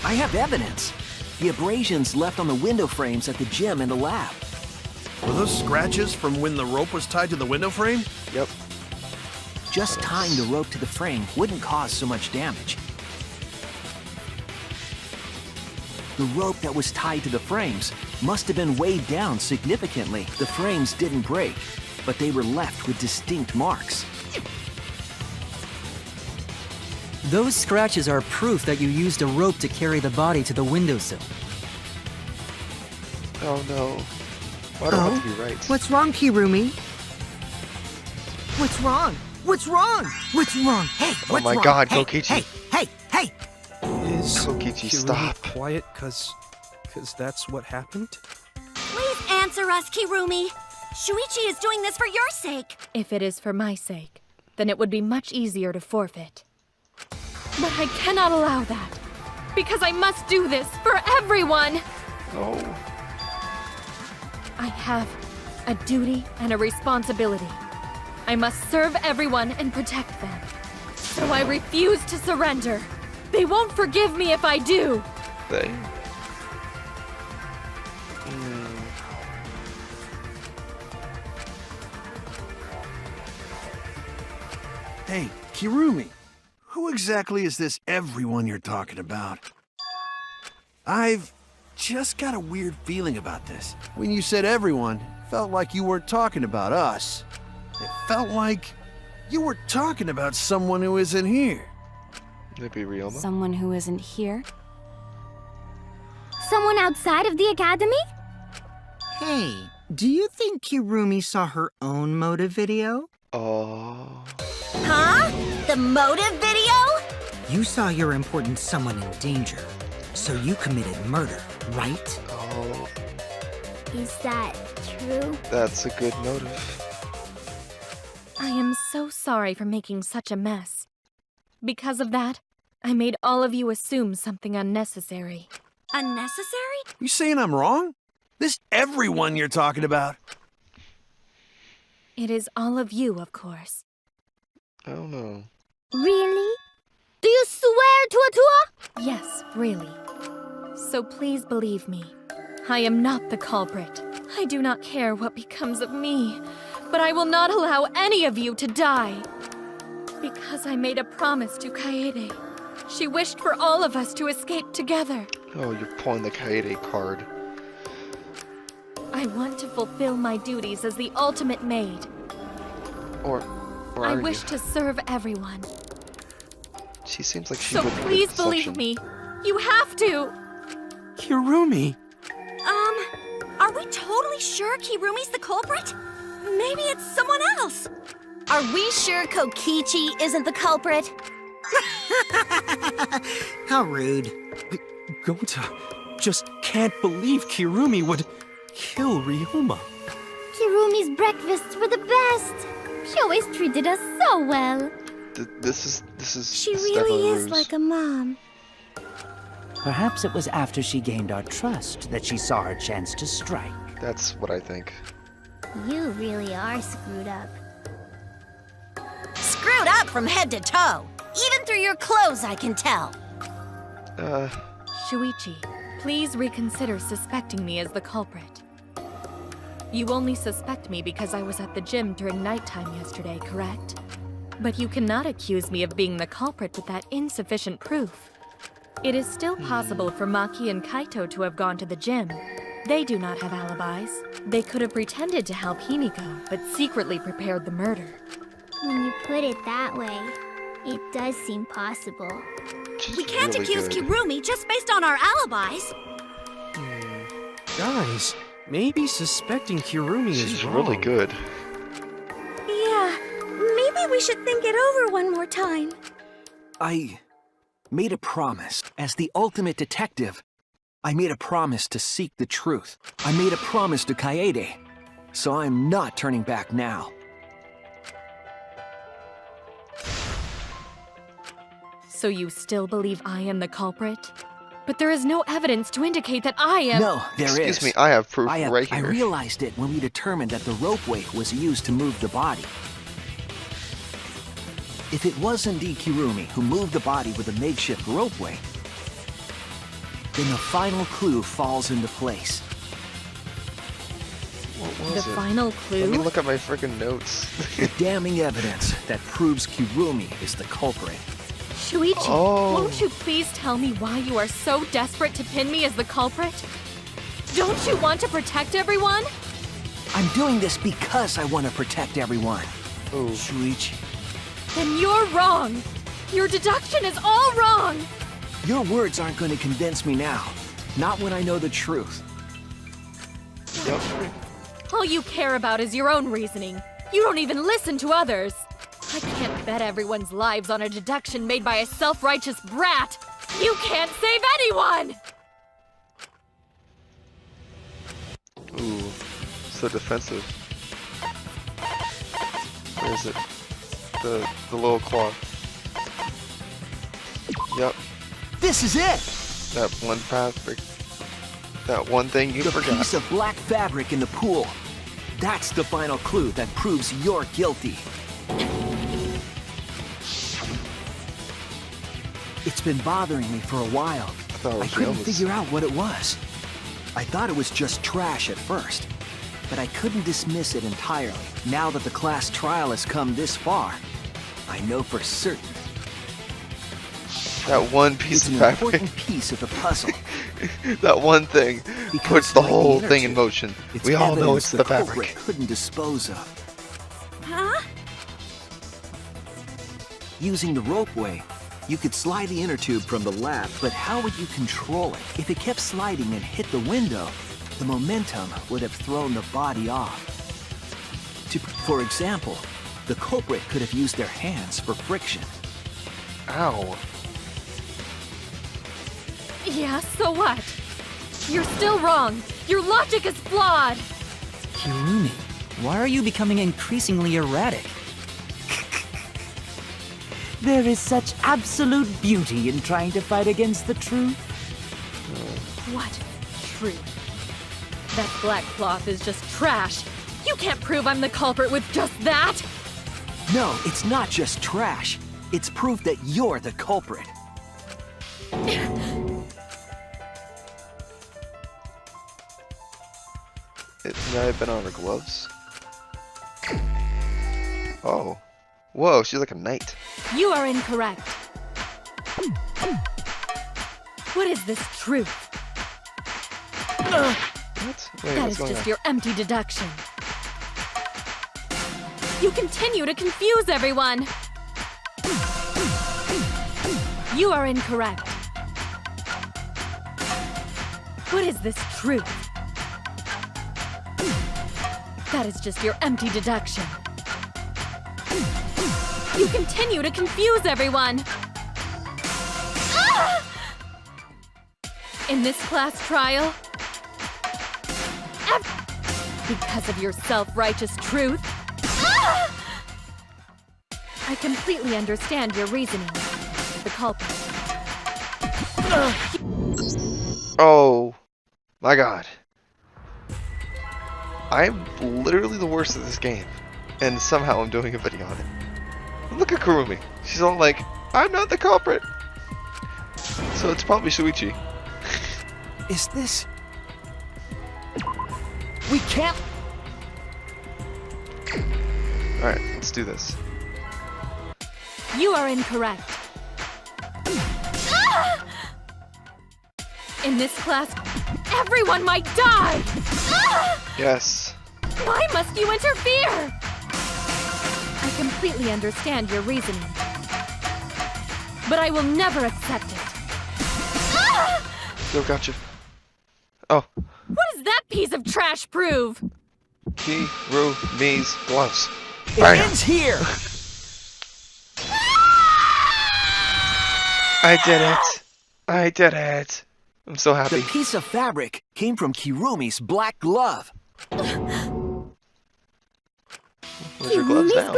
I have evidence. The abrasions left on the window frames at the gym and the lab. Were those scratches from when the rope was tied to the window frame? Yep. Just tying the rope to the frame wouldn't cause so much damage. The rope that was tied to the frames must have been weighed down significantly. The frames didn't break, but they were left with distinct marks. Those scratches are proof that you used a rope to carry the body to the windowsill. Oh no. Why do I have to be right? What's wrong, Kirumi? What's wrong? What's wrong? What's wrong? Hey, Oh what's my wrong? god, Hey, Kokichi. Hey, hey! Is Kokichi, Kirumi stop. quiet cause that's what happened? please answer us, Kirumi. Shuichi is doing this for your sake. If it is for my sake, then it would be much easier to forfeit. But I cannot allow that, because I must do this for everyone! No. I have a duty and a responsibility. I must serve everyone and protect them. So I refuse to surrender. They won't forgive me if I do. They. Hey, Kirumi, who exactly is this everyone you're talking about? I've just got a weird feeling about this. When you said everyone, it felt like you weren't talking about us. It felt like you were talking about someone who isn't here. Maybe Ryoma? Someone who isn't here? Someone outside of the academy? Hey, do you think Kirumi saw her own motive video? Oh. Huh? The motive video? You saw your important someone in danger, so you committed murder, right? Oh. Is that true? That's a good motive. I am so sorry for making such a mess. Because of that, I made all of you assume something unnecessary. Unnecessary? You saying I'm wrong? This everyone you're talking about? It is all of you, of course. Oh no. Really? Do you swear to? Yes, really. So please believe me. I am not the culprit. I do not care what becomes of me, but I will not allow any of you to die. Because I made a promise to Kaede. She wished for all of us to escape together. Oh, you're pulling the Kaede card. I want to fulfill my duties as the ultimate maid. Or I are wish you? to serve everyone. She seems like she So would be please a believe deception. me. You have to. Kirumi! Are we totally sure Kirumi's the culprit? Maybe it's someone else. Are we sure Kokichi isn't the culprit? How rude. Gota just can't believe Kirumi would kill Ryoma. Kirumi's breakfasts were the best. She always treated us so well. This is She this really definitely is ruse. like a mom. Perhaps it was after she gained our trust that she saw her chance to strike. That's what I think. You really are screwed up. Screwed up from head to toe. Even through your clothes, I can tell. Shuichi, please reconsider suspecting me as the culprit. You only suspect me because I was at the gym during nighttime yesterday, correct? But you cannot accuse me of being the culprit with that insufficient proof. It is still possible for Maki and Kaito to have gone to the gym. They do not have alibis. They could have pretended to help Himiko, but secretly prepared the murder. When you put it that way, it does seem possible. We can't really accuse good. Kirumi just based on our alibis. Guys, maybe suspecting Kirumi is She's wrong. really good. Yeah, maybe we should think it over one more time. I made a promise. As the ultimate detective, I made a promise to seek the truth. I made a promise to Kaede. So I'm not turning back now. So you still believe I am the culprit? But there is no evidence to indicate that I am— No, there is. Excuse me, I have proof I right here. realized it when we determined that the ropeway was used to move the body. If it was indeed Kirumi who moved the body with a makeshift ropeway, then the final clue falls into place. What The was it? final clue? Let me look at my freaking notes. The damning evidence that proves Kirumi is the culprit. Shuichi, Oh. won't you please tell me why you are so desperate to pin me as the culprit? Don't you want to protect everyone? I'm doing this because I want to protect everyone. Oh. Shuichi, Then you're wrong. Your deduction is all wrong. your words aren't going to convince me now. Not when I know the truth. Yep. All you care about is your own reasoning. You don't even listen to others. I can't bet everyone's lives on a deduction made by a self-righteous brat. You can't save anyone! Ooh, so defensive. Where is it? The little claw. Yep, This is it! that one fabric. That one thing you The forgot. piece of black fabric in the pool. That's the final clue that proves you're guilty. It's been bothering me for a while. thought it I was couldn't Ryoma's. figure out what it was. I thought it was just trash at first, but I couldn't dismiss it entirely. Now that the class trial has come this far, I know for certain That one piece it's of an fabric. important piece of the puzzle. That one thing Because puts the like the whole inner thing in tube, motion. It's We all know evidence it's the the culprit fabric. couldn't dispose of. Huh? Using the ropeway, you could slide the inner tube from the lab, but how would you control it? If it kept sliding and hit the window, the momentum would have thrown the body off. For example, the culprit could have used their hands for friction. Ow. Yeah, so what? You're still wrong. Your logic is flawed! Kirumi, why are you becoming increasingly erratic? There is such absolute beauty in trying to fight against the truth. What truth? That black cloth is just trash. You can't prove I'm the culprit with just that! No, it's not just trash. It's proof that you're the culprit. It might have been on her gloves. Oh. Whoa, she's like a knight. You are incorrect. What is this truth? What? Wait, That what's is going just on? your empty deduction. You continue to confuse everyone. You are incorrect. What is this truth? That is just your empty deduction. You continue to confuse everyone. In this class trial, because of your self-righteous truth, I completely understand your reasoning. The culprit. Oh my god. I'm literally the worst at this game. And somehow I'm doing a video on it. Look at Kurumi. She's all like, I'm not the culprit. So it's probably Shuichi. Is this... We can't... Alright, let's do this. You are incorrect. In this class, everyone might die! Yes. Why must you interfere? I completely understand your reasoning, but I will never accept it. Yo, gotcha. Oh. What does that piece of trash prove? Kirumi's gloves. It ends here! I did it. I did it. I'm so happy. The piece of fabric came from Kirumi's black glove. Where's your gloves now?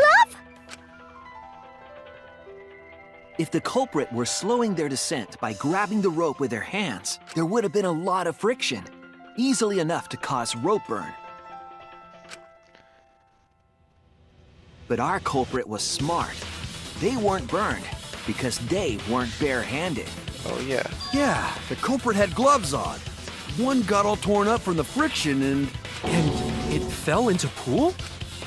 If the culprit were slowing their descent by grabbing the rope with their hands, there would have been a lot of friction, easily enough to cause rope burn. But our culprit was smart. They weren't burned because they weren't bare-handed. Oh yeah. Yeah, the culprit had gloves on. One got all torn up from the friction and it fell into pool?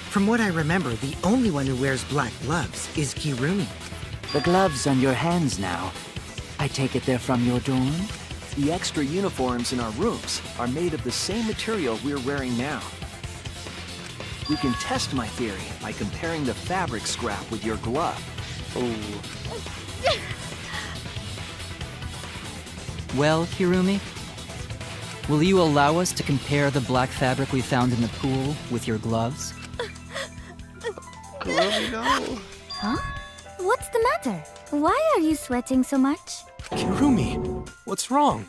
From what I remember, the only one who wears black gloves is Kirumi. The gloves on your hands now. I take it they're from your dorm? The extra uniforms in our rooms are made of the same material we're wearing now. We can test my theory by comparing the fabric scrap with your glove. Oh. Well, Kirumi, will you allow us to compare the black fabric we found in the pool with your gloves? Kurumi, no. Huh? What's the matter? Why are you sweating so much? Kirumi, what's wrong?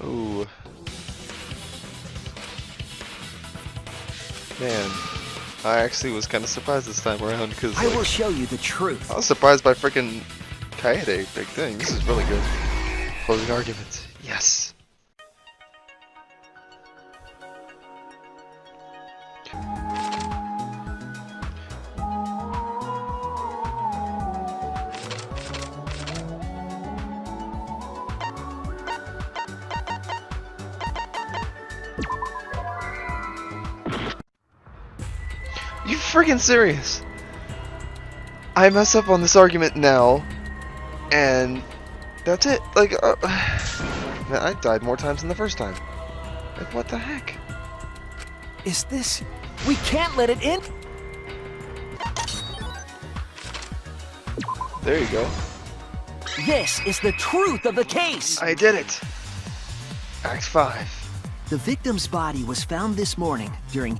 Ooh. Man, I actually was kind of surprised this time around because I will show you the truth. I was surprised by freaking Kaede. Big thing. This is really good. Closing argument. Yes. You freaking serious? I mess up on this argument now, and that's it. Like, man, I died more times than the first time. Like, what the heck? Is this... We can't let it in! There you go. This is the truth of the case! I did it. Act 5. The victim's body was found this morning during...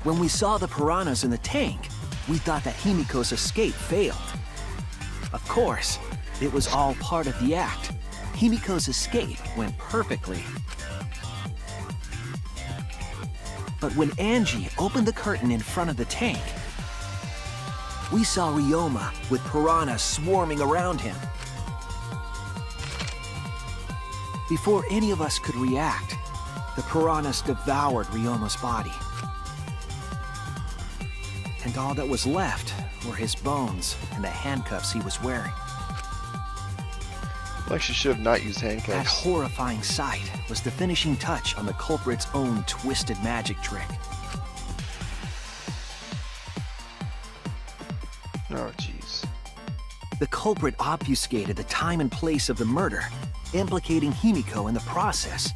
When we saw the piranhas in the tank, we thought that Himiko's escape failed. Of course, it was all part of the act. Himiko's escape went perfectly. But when Angie opened the curtain in front of the tank, we saw Ryoma with piranhas swarming around him. Before any of us could react, the piranhas devoured Ryoma's body. And all that was left were his bones and the handcuffs he was wearing. Like she should have not used That handcuffs. horrifying sight was the finishing touch on the culprit's own twisted magic trick. Oh, jeez. The culprit obfuscated the time and place of the murder, implicating Himiko in the process.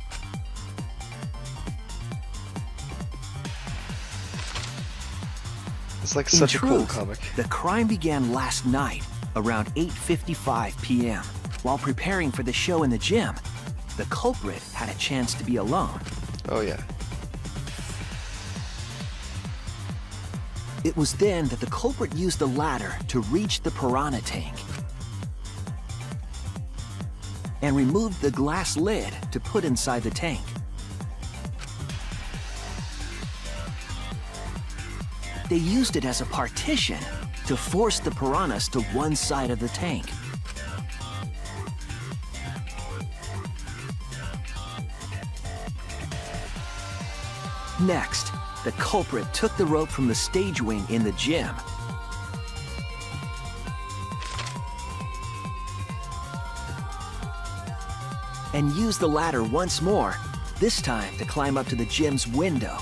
It's like In such a cool truth, comic. the crime began last night around 8:55 p.m. While preparing for the show in the gym, the culprit had a chance to be alone. Oh, yeah. It was then that the culprit used the ladder to reach the piranha tank and removed the glass lid to put inside the tank. They used it as a partition to force the piranhas to one side of the tank. Next, the culprit took the rope from the stage wing in the gym and used the ladder once more, this time to climb up to the gym's window.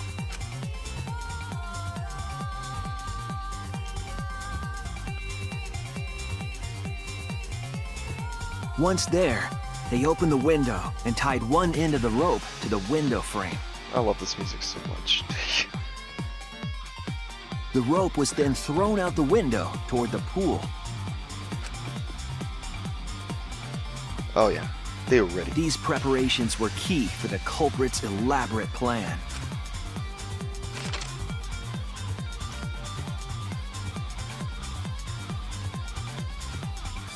Once there, they opened the window and tied one end of the rope to the window frame. I love this music so much. The rope was then thrown out the window toward the pool. Oh yeah, they were ready. These preparations were key for the culprit's elaborate plan.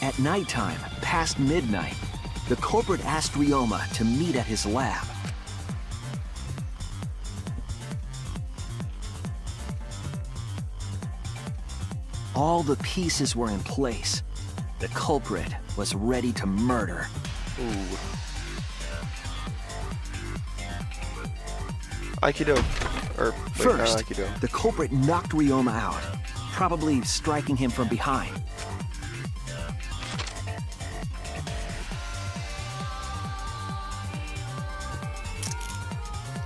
At nighttime, past midnight, the culprit asked Ryoma to meet at his lab. All the pieces were in place. The culprit was ready to murder. Ooh. Aikido. Or, wait, First, not Aikido. the culprit knocked Ryoma out, probably striking him from behind.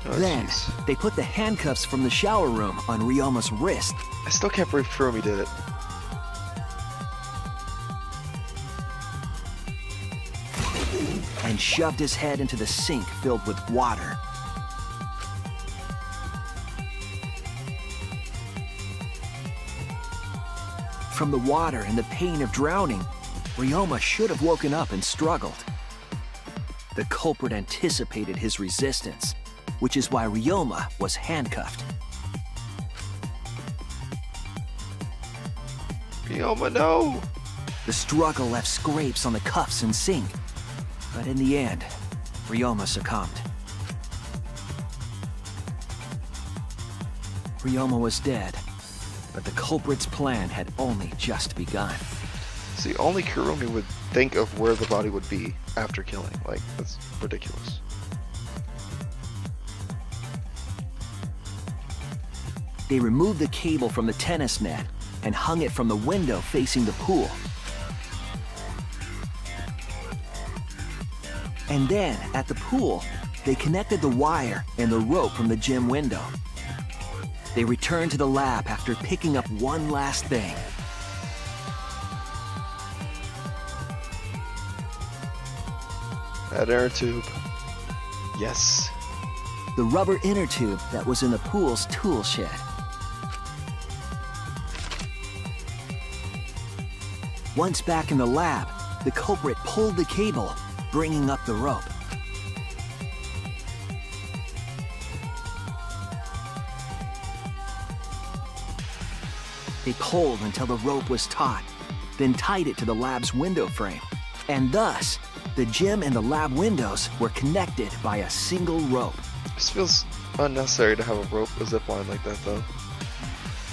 Oh, Then, jeez. they put the handcuffs from the shower room on Ryoma's wrist. I still can't believe Furomi did it. And shoved his head into the sink filled with water. From the water and the pain of drowning, Ryoma should have woken up and struggled. The culprit anticipated his resistance, which is why Ryoma was handcuffed. Ryoma, no! The struggle left scrapes on the cuffs and sink, but in the end, Ryoma succumbed. Ryoma was dead, but the culprit's plan had only just begun. See, only Kurumi would think of where the body would be after killing. Like, that's ridiculous. They removed the cable from the tennis net and hung it from the window facing the pool. And then, at the pool, they connected the wire and the rope from the gym window. They returned to the lab after picking up one last thing. That air tube. Yes. The rubber inner tube that was in the pool's tool shed. Once back in the lab, the culprit pulled the cable, bringing up the rope. They pulled until the rope was taut, then tied it to the lab's window frame. And thus, the gym and the lab windows were connected by a single rope. This feels unnecessary to have a rope, a zip line like that, though.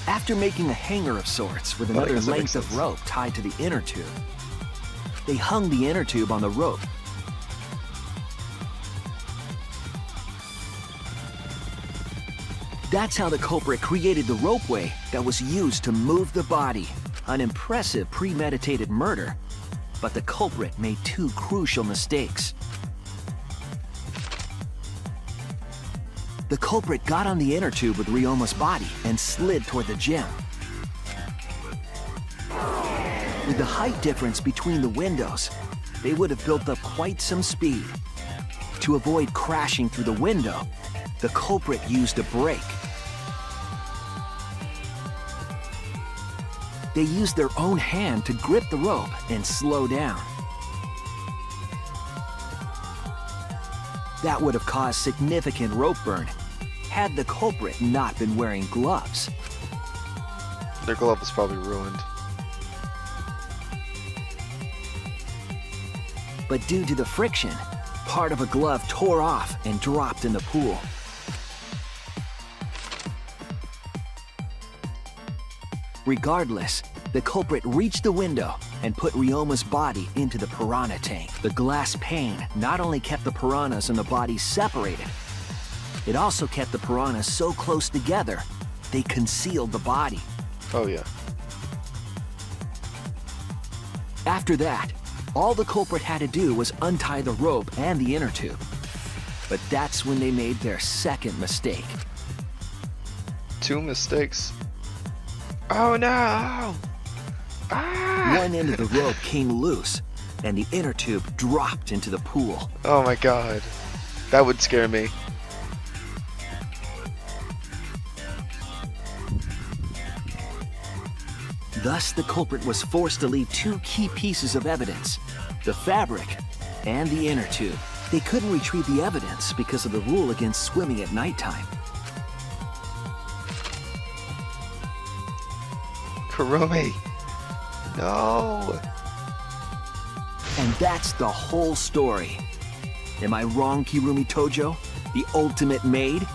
After making a hanger of sorts with I another guess that length makes of sense. rope tied to the inner tube, they hung the inner tube on the rope. That's how the culprit created the ropeway that was used to move the body. An impressive premeditated murder, but the culprit made two crucial mistakes. The culprit got on the inner tube with Ryoma's body and slid toward the gym. With the height difference between the windows, they would have built up quite some speed. To avoid crashing through the window, the culprit used a brake. They used their own hand to grip the rope and slow down. That would have caused significant rope burn had the culprit not been wearing gloves. Their glove was probably ruined. But due to the friction, part of a glove tore off and dropped in the pool. Regardless, the culprit reached the window and put Ryoma's body into the piranha tank. The glass pane not only kept the piranhas and the body separated, it also kept the piranhas so close together, they concealed the body. Oh yeah. After that, all the culprit had to do was untie the rope and the inner tube. But that's when they made their second mistake. Two mistakes. Oh no! Ah! One end of the rope came loose, and the inner tube dropped into the pool. Oh my god. That would scare me. Thus, the culprit was forced to leave two key pieces of evidence, the fabric and the inner tube. They couldn't retrieve the evidence because of the rule against swimming at nighttime. Kurumi! No! And that's the whole story. Am I wrong, Kirumi Tojo? The ultimate maid?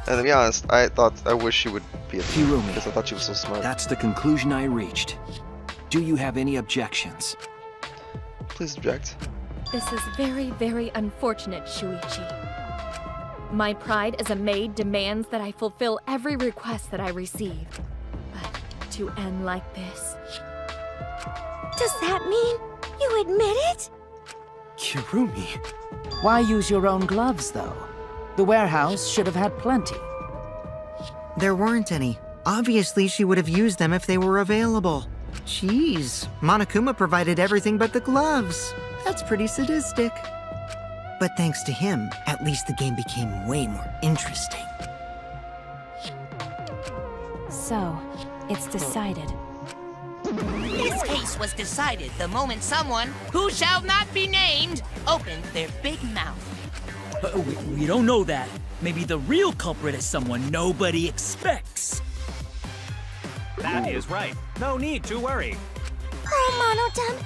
And to be honest, I wish she would be a Kirumi, because I thought she was so smart. That's the conclusion I reached. Do you have any objections? Please object. This is very, very unfortunate, Shuichi. My pride as a maid demands that I fulfill every request that I receive. But to end like this... Does that mean you admit it? Kirumi. Why use your own gloves, though? The warehouse should have had plenty. There weren't any. Obviously, she would have used them if they were available. Jeez, Monokuma provided everything but the gloves. That's pretty sadistic. But thanks to him, at least the game became way more interesting. So, it's decided. This case was decided the moment someone, who shall not be named, opened their big mouth. We don't know that. Maybe the real culprit is someone nobody expects. That is right. No need to worry. Oh, Monodum,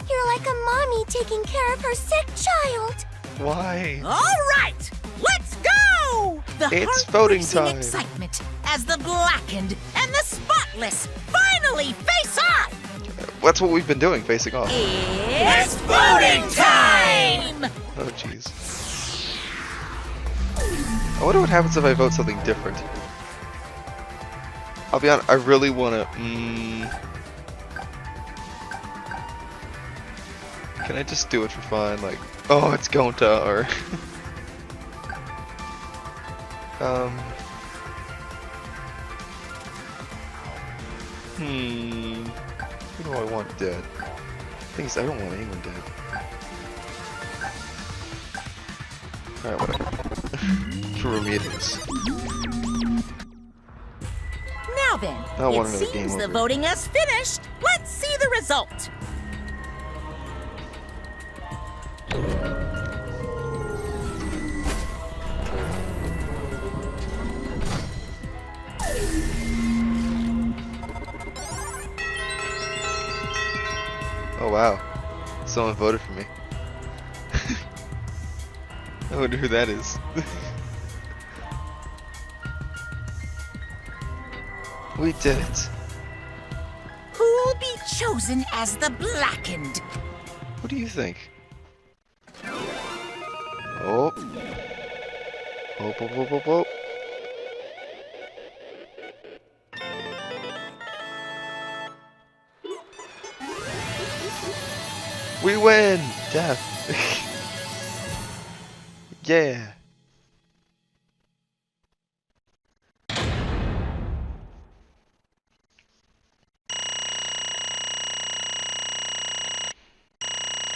you're like a mommy taking care of her sick child. Why? All right, let's go! The It's voting heart-racing time. excitement as the blackened and the spotless finally face off. That's what we've been doing, facing off. It's voting time! Oh jeez. I wonder what happens if I vote something different. I'll be honest, I really wanna... Can I just do it for fun? Like, oh, it's Gonta, or... Who do I want dead? Thing is, I don't want anyone dead. Alright, whatever. Kurumi it is. Now then, I want it another game seems the over. voting has finished. Let's see the result. Oh wow, someone voted for me. I wonder who that is. We did it. Who'll be chosen as the Blackened? What do you think? Oh. Oh, oh, oh, oh, oh. We win! Death. Yeah.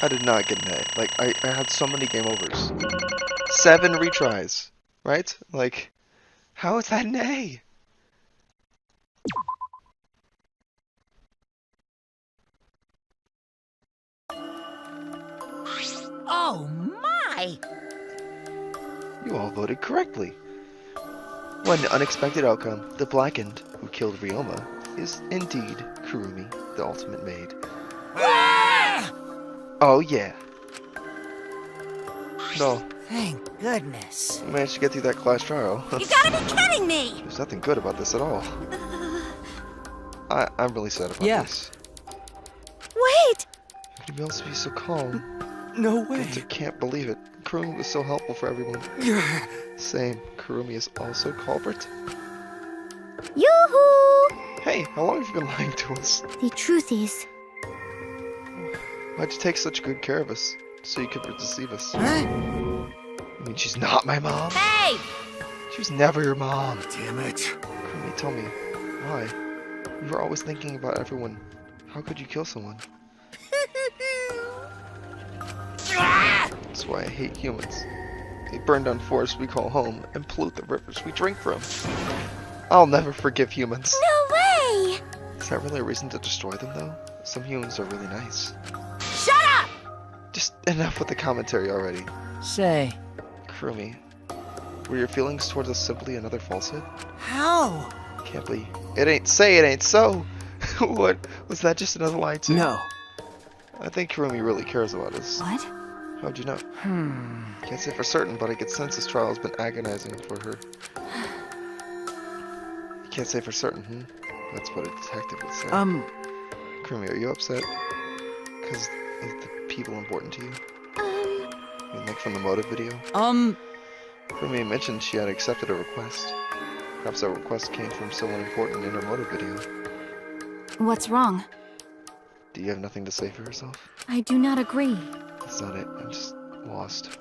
I did not get an A. Like, I had so many game overs. 7 retries, right? Like, how is that an A? Oh my! You all voted correctly. One unexpected outcome, the Blackened, who killed Ryoma, is indeed Kurumi, the ultimate maid. Oh yeah. No. Thank goodness. We managed to get through that class trial. You gotta be kidding me! There's nothing good about this at all. I'm really sad about this. Wait! How could you also be so calm? No way. I can't believe it. Kurumi was so helpful for everyone. Same. Kurumi is also culprit? Yoo-hoo! Hey, how long have you been lying to us? The truth is... Why'd you take such good care of us? So you could deceive us? Huh? I mean, she's not my mom? Hey! She was never your mom. Damn it. Kurumi, tell me, why? You were always thinking about everyone. How could you kill someone? That's why I hate humans. They burn down forests we call home and pollute the rivers we drink from. I'll never forgive humans. No way! Is that really a reason to destroy them, though? Some humans are really nice. Shut up! Just enough with the commentary already. Say, Kurumi, were your feelings towards us simply another falsehood? How? Can't believe it ain't so. What? Was that just another lie too? No. I think Kurumi really cares about us. What? How'd you know? Can't say for certain, but I get sense this trial has been agonizing for her. You can't say for certain, That's what a detective would say. Kurumi, are you upset? Because of the people important to you? I mean, like from the motive video? Kurumi mentioned she had accepted a request. Perhaps that request came from someone important in her motive video. What's wrong? Do you have nothing to say for yourself? I do not agree. That's not it. I'm just lost.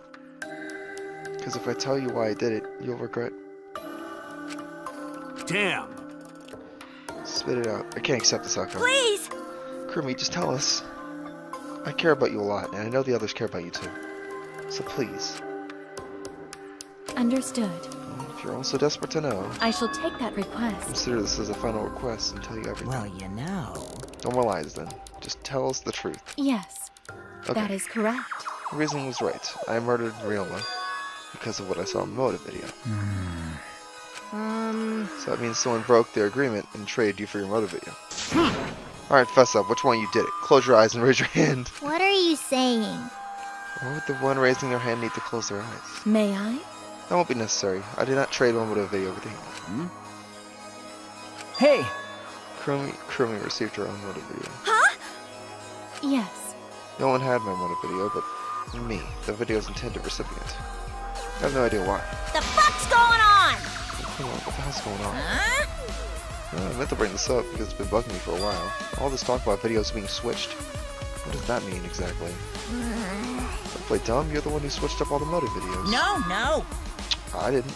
Because if I tell you why I did it, you'll regret. Damn. Spit it out. I can't accept this outcome. Please! Kurumi, just tell us. I care about you a lot, and I know the others care about you too. So please. Understood. If you're also desperate to know, I shall take that request. consider this as a final request and tell you everything. Well, you know. Don't lie lies then. Just tell us the truth. Yes, Okay. that is correct. The reasoning was right. I murdered Ryoma because of what I saw in the motive video. So that means someone broke their agreement and traded you for your motive video. Alright, fess up. Which one you did it? Close your eyes and raise your hand. What are you saying? Why would the one raising their hand need to close their eyes? May I? That won't be necessary. I did not trade one motive video with you. Hey! Kurumi received her own motive video. Huh? Yes. No one had my motive video, but me, the video's intended recipient. I have no idea why. The fuck's going on? Come on, what the hell's going on? Huh? I meant to bring this up because it's been bugging me for a while. All this talk about videos being switched. What does that mean exactly? Don't play dumb, you're the one who switched up all the motive videos. No. I didn't.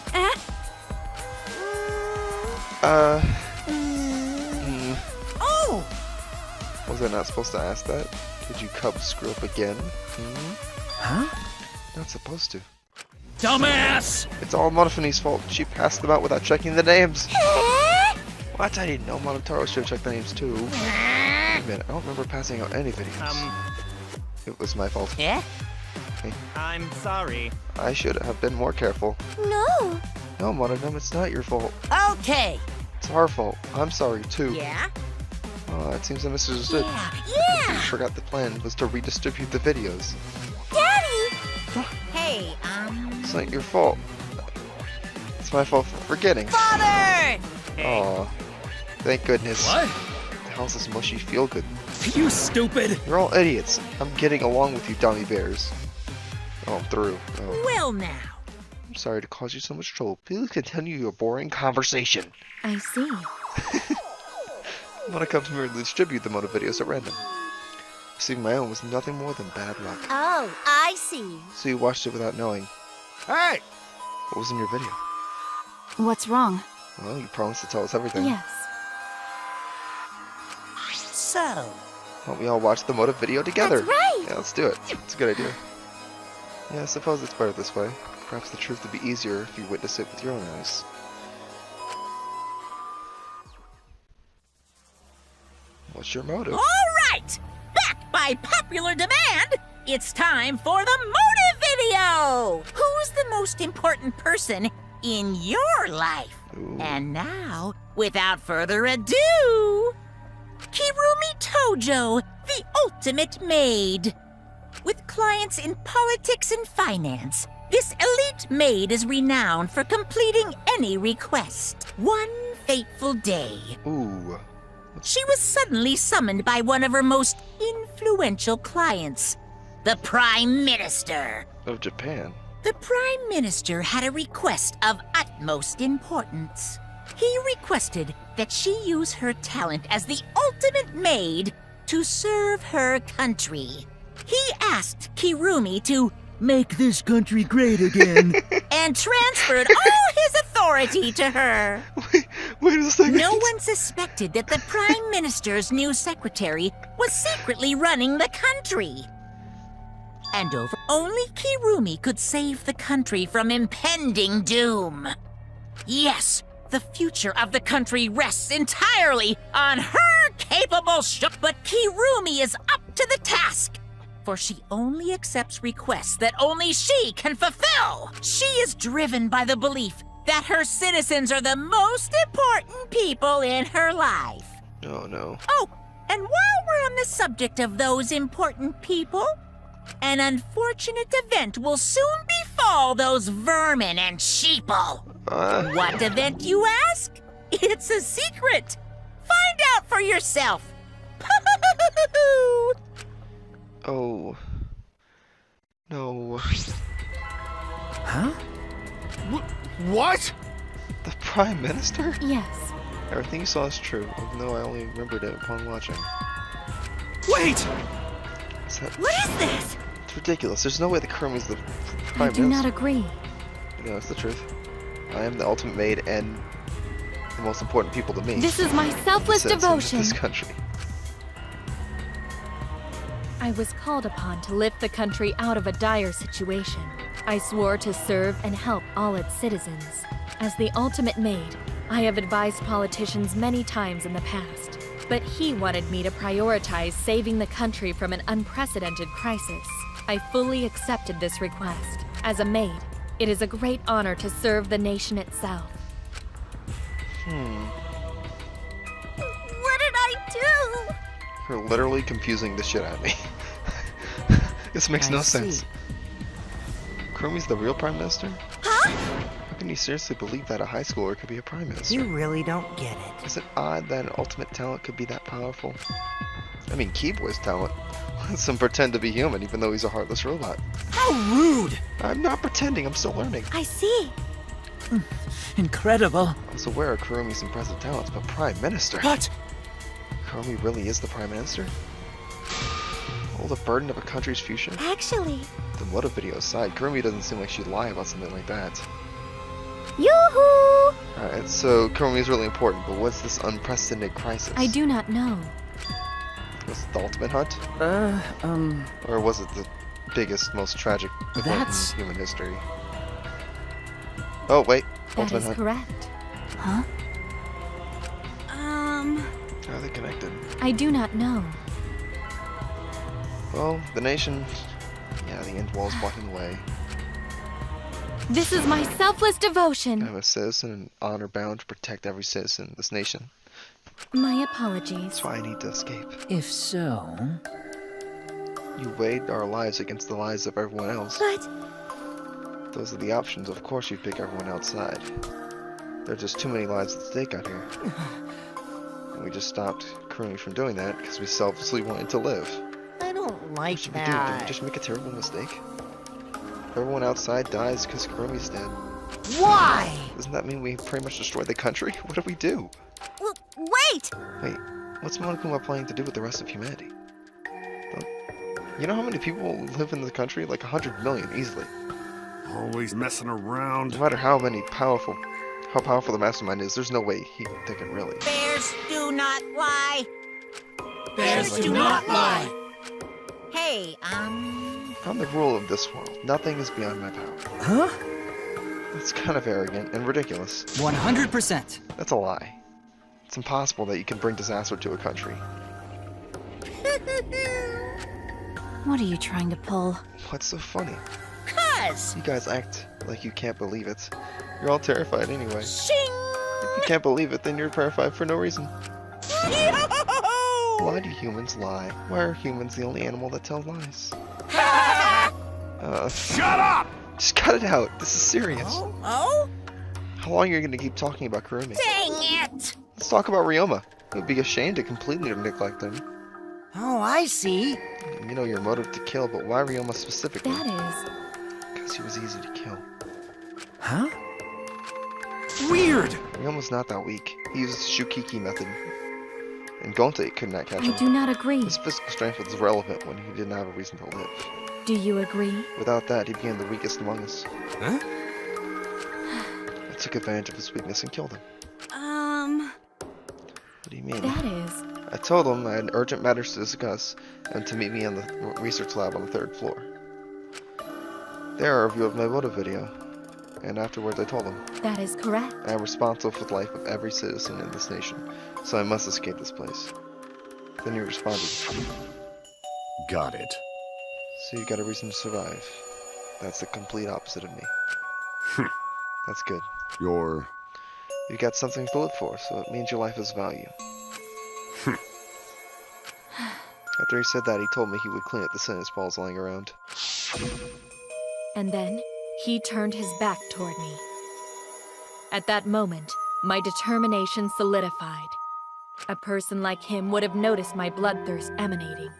Oh! Was I not supposed to ask that? Did you cub screw up again? Huh? Not supposed to. Dumbass! It's all Monofini's fault. She passed them out without checking the names. What? I didn't know Monotaro should have checked the names too. Wait a minute, I don't remember passing out any videos. It was my fault. Yeah? I'm sorry. I should have been more careful. No. No, Monodum, it's not your fault. Okay. It's our fault. I'm sorry, too. Yeah? Oh, it seems I misunderstood. Yeah! You forgot the plan was to redistribute the videos. Daddy! Hey, It's not your fault. It's my fault for forgetting. Father! Aw. Thank goodness. What? The hell's this mushy feel good? You stupid! You're all idiots. I'm getting along with you dummy bears. Oh, I'm through. Oh. Well now. I'm sorry to cause you so much trouble. Please continue your boring conversation. I see. I'm gonna come to me to distribute the motive videos at random. Receiving my own was nothing more than bad luck. Oh, I see. So you watched it without knowing. Hey! What was in your video? What's wrong? Well, you promised to tell us everything. Yes. So, Why don't we all watch the motive video together? That's right. Yeah, let's do it. It's a good idea. Yeah, I suppose it's better this way. Perhaps the truth would be easier if you witness it with your own eyes. What's your motive? All right! Back by popular demand, it's time for the motive video! Who's the most important person in your life? Ooh. And now, without further ado, Kirumi Tojo, the ultimate maid. With clients in politics and finance, this elite maid is renowned for completing any request. One fateful day, Ooh. she was suddenly summoned by one of her most influential clients, the Prime Minister. Of Japan. The Prime Minister had a request of utmost importance. He requested that she use her talent as the ultimate maid to serve her country. He asked Kirumi to make this country great again and transferred all his authority to her. Wait a second. No one suspected that the Prime Minister's new secretary was secretly running the country. And only Kirumi could save the country from impending doom. Yes, the future of the country rests entirely on her capable but Kirumi is up to the task, for she only accepts requests that only she can fulfill. She is driven by the belief that her citizens are the most important people in her life. Oh no. Oh, and while we're on the subject of those important people, an unfortunate event will soon befall those vermin and sheeple. What event, you ask? It's a secret. Find out for yourself. Oh. No. Huh? What? The Prime Minister? Yes. Everything you saw is true, even though I only remembered it upon watching. Wait! What is this? It's ridiculous. There's no way the Kurumi's the Prime I do Minister. not agree. No, it's the truth. I am the ultimate maid and the most important people to me. This is my selfless Citizens of devotion. this country. I was called upon to lift the country out of a dire situation. I swore to serve and help all its citizens. As the ultimate maid, I have advised politicians many times in the past, but he wanted me to prioritize saving the country from an unprecedented crisis. I fully accepted this request. As a maid, it is a great honor to serve the nation itself. What did I do? You're literally confusing the shit out of me. This makes no sense. Kurumi's the real Prime Minister? Huh? How can you seriously believe that a high schooler could be a Prime Minister? You really don't get it. Is it odd that an ultimate talent could be that powerful? I mean, Keyboy's talent lets him pretend to be human even though he's a heartless robot. How rude! I'm not pretending, I'm still learning. I see. Incredible. I was aware of Kurumi's impressive talents, but Prime Minister? What? Kurumi really is the Prime Minister? All the burden of a country's future? Actually. The motive video aside, Kurumi doesn't seem like she'd lie about something like that. Yoo-hoo! Alright, so Kurumi is really important, but what's this unprecedented crisis? I do not know. Was it the ultimate hunt? Or was it the biggest, most tragic event in human history? Oh, wait. That Ultimate is hunt. correct. Huh? How are they connected? I do not know. Well, the nation... Yeah, the end wall is blocking the way. This is my selfless devotion. I'm a citizen and honor bound to protect every citizen in this nation. My apologies. That's why I need to escape. If so... You weighed our lives against the lives of everyone else. But Those are the options. Of course you'd pick everyone outside. There are just too many lives at stake out here. And we just stopped Kurumi from doing that because we selflessly wanted to live. I don't like What should we do? Did we just make a terrible mistake? If everyone outside dies because Kurumi's dead. Why? Doesn't that mean we pretty much destroyed the country? What do we do? Wait! Wait, what's Monokuma planning to do with the rest of humanity? You know how many people live in the country? Like 100 million, easily. Always messing around. No matter how powerful the mastermind is, there's no way they can really. Bears do not lie. Bears do not lie. Hey, I'm the ruler of this world. Nothing is beyond my power. Huh? That's kind of arrogant and ridiculous. 100%. That's a lie. It's impossible that you can bring disaster to a country. What are you trying to pull? What's so funny? 'Cause. You guys act like you can't believe it. You're all terrified anyway. Shing! If you can't believe it, then you're terrified for no reason. Why do humans lie? Why are humans the only animal that tells lies? Shut up! Just cut it out. This is serious. Oh? How long are you going to keep talking about Kurumi? Dang it! Let's talk about Ryoma. It would be a shame to completely neglect him. Oh, I see. You know your motive to kill, but why Ryoma specifically? That is... Because he was easy to kill. Huh? Weird! Ryoma's not that weak. He used the Shukiki method. And Gonte could not catch him. I do not agree. His physical strength was irrelevant when he didn't have a reason to live. Do you agree? Without that, he became the weakest among us. Huh? I took advantage of his weakness and killed him. What do you mean? That is... I told him I had urgent matters to discuss and to meet me in the research lab on the 3rd floor. There, a review of my motive video. And afterwards I told him, That is correct. I am responsible for the life of every citizen in this nation, so I must escape this place. Then he responded, Got it. so you got a reason to survive. That's the complete opposite of me. That's good. You got something to live for, so it means your life has value. After he said that, he told me he would clean up the tennis balls lying around. And then, he turned his back toward me. At that moment, my determination solidified. A person like him would have noticed my bloodthirst emanating.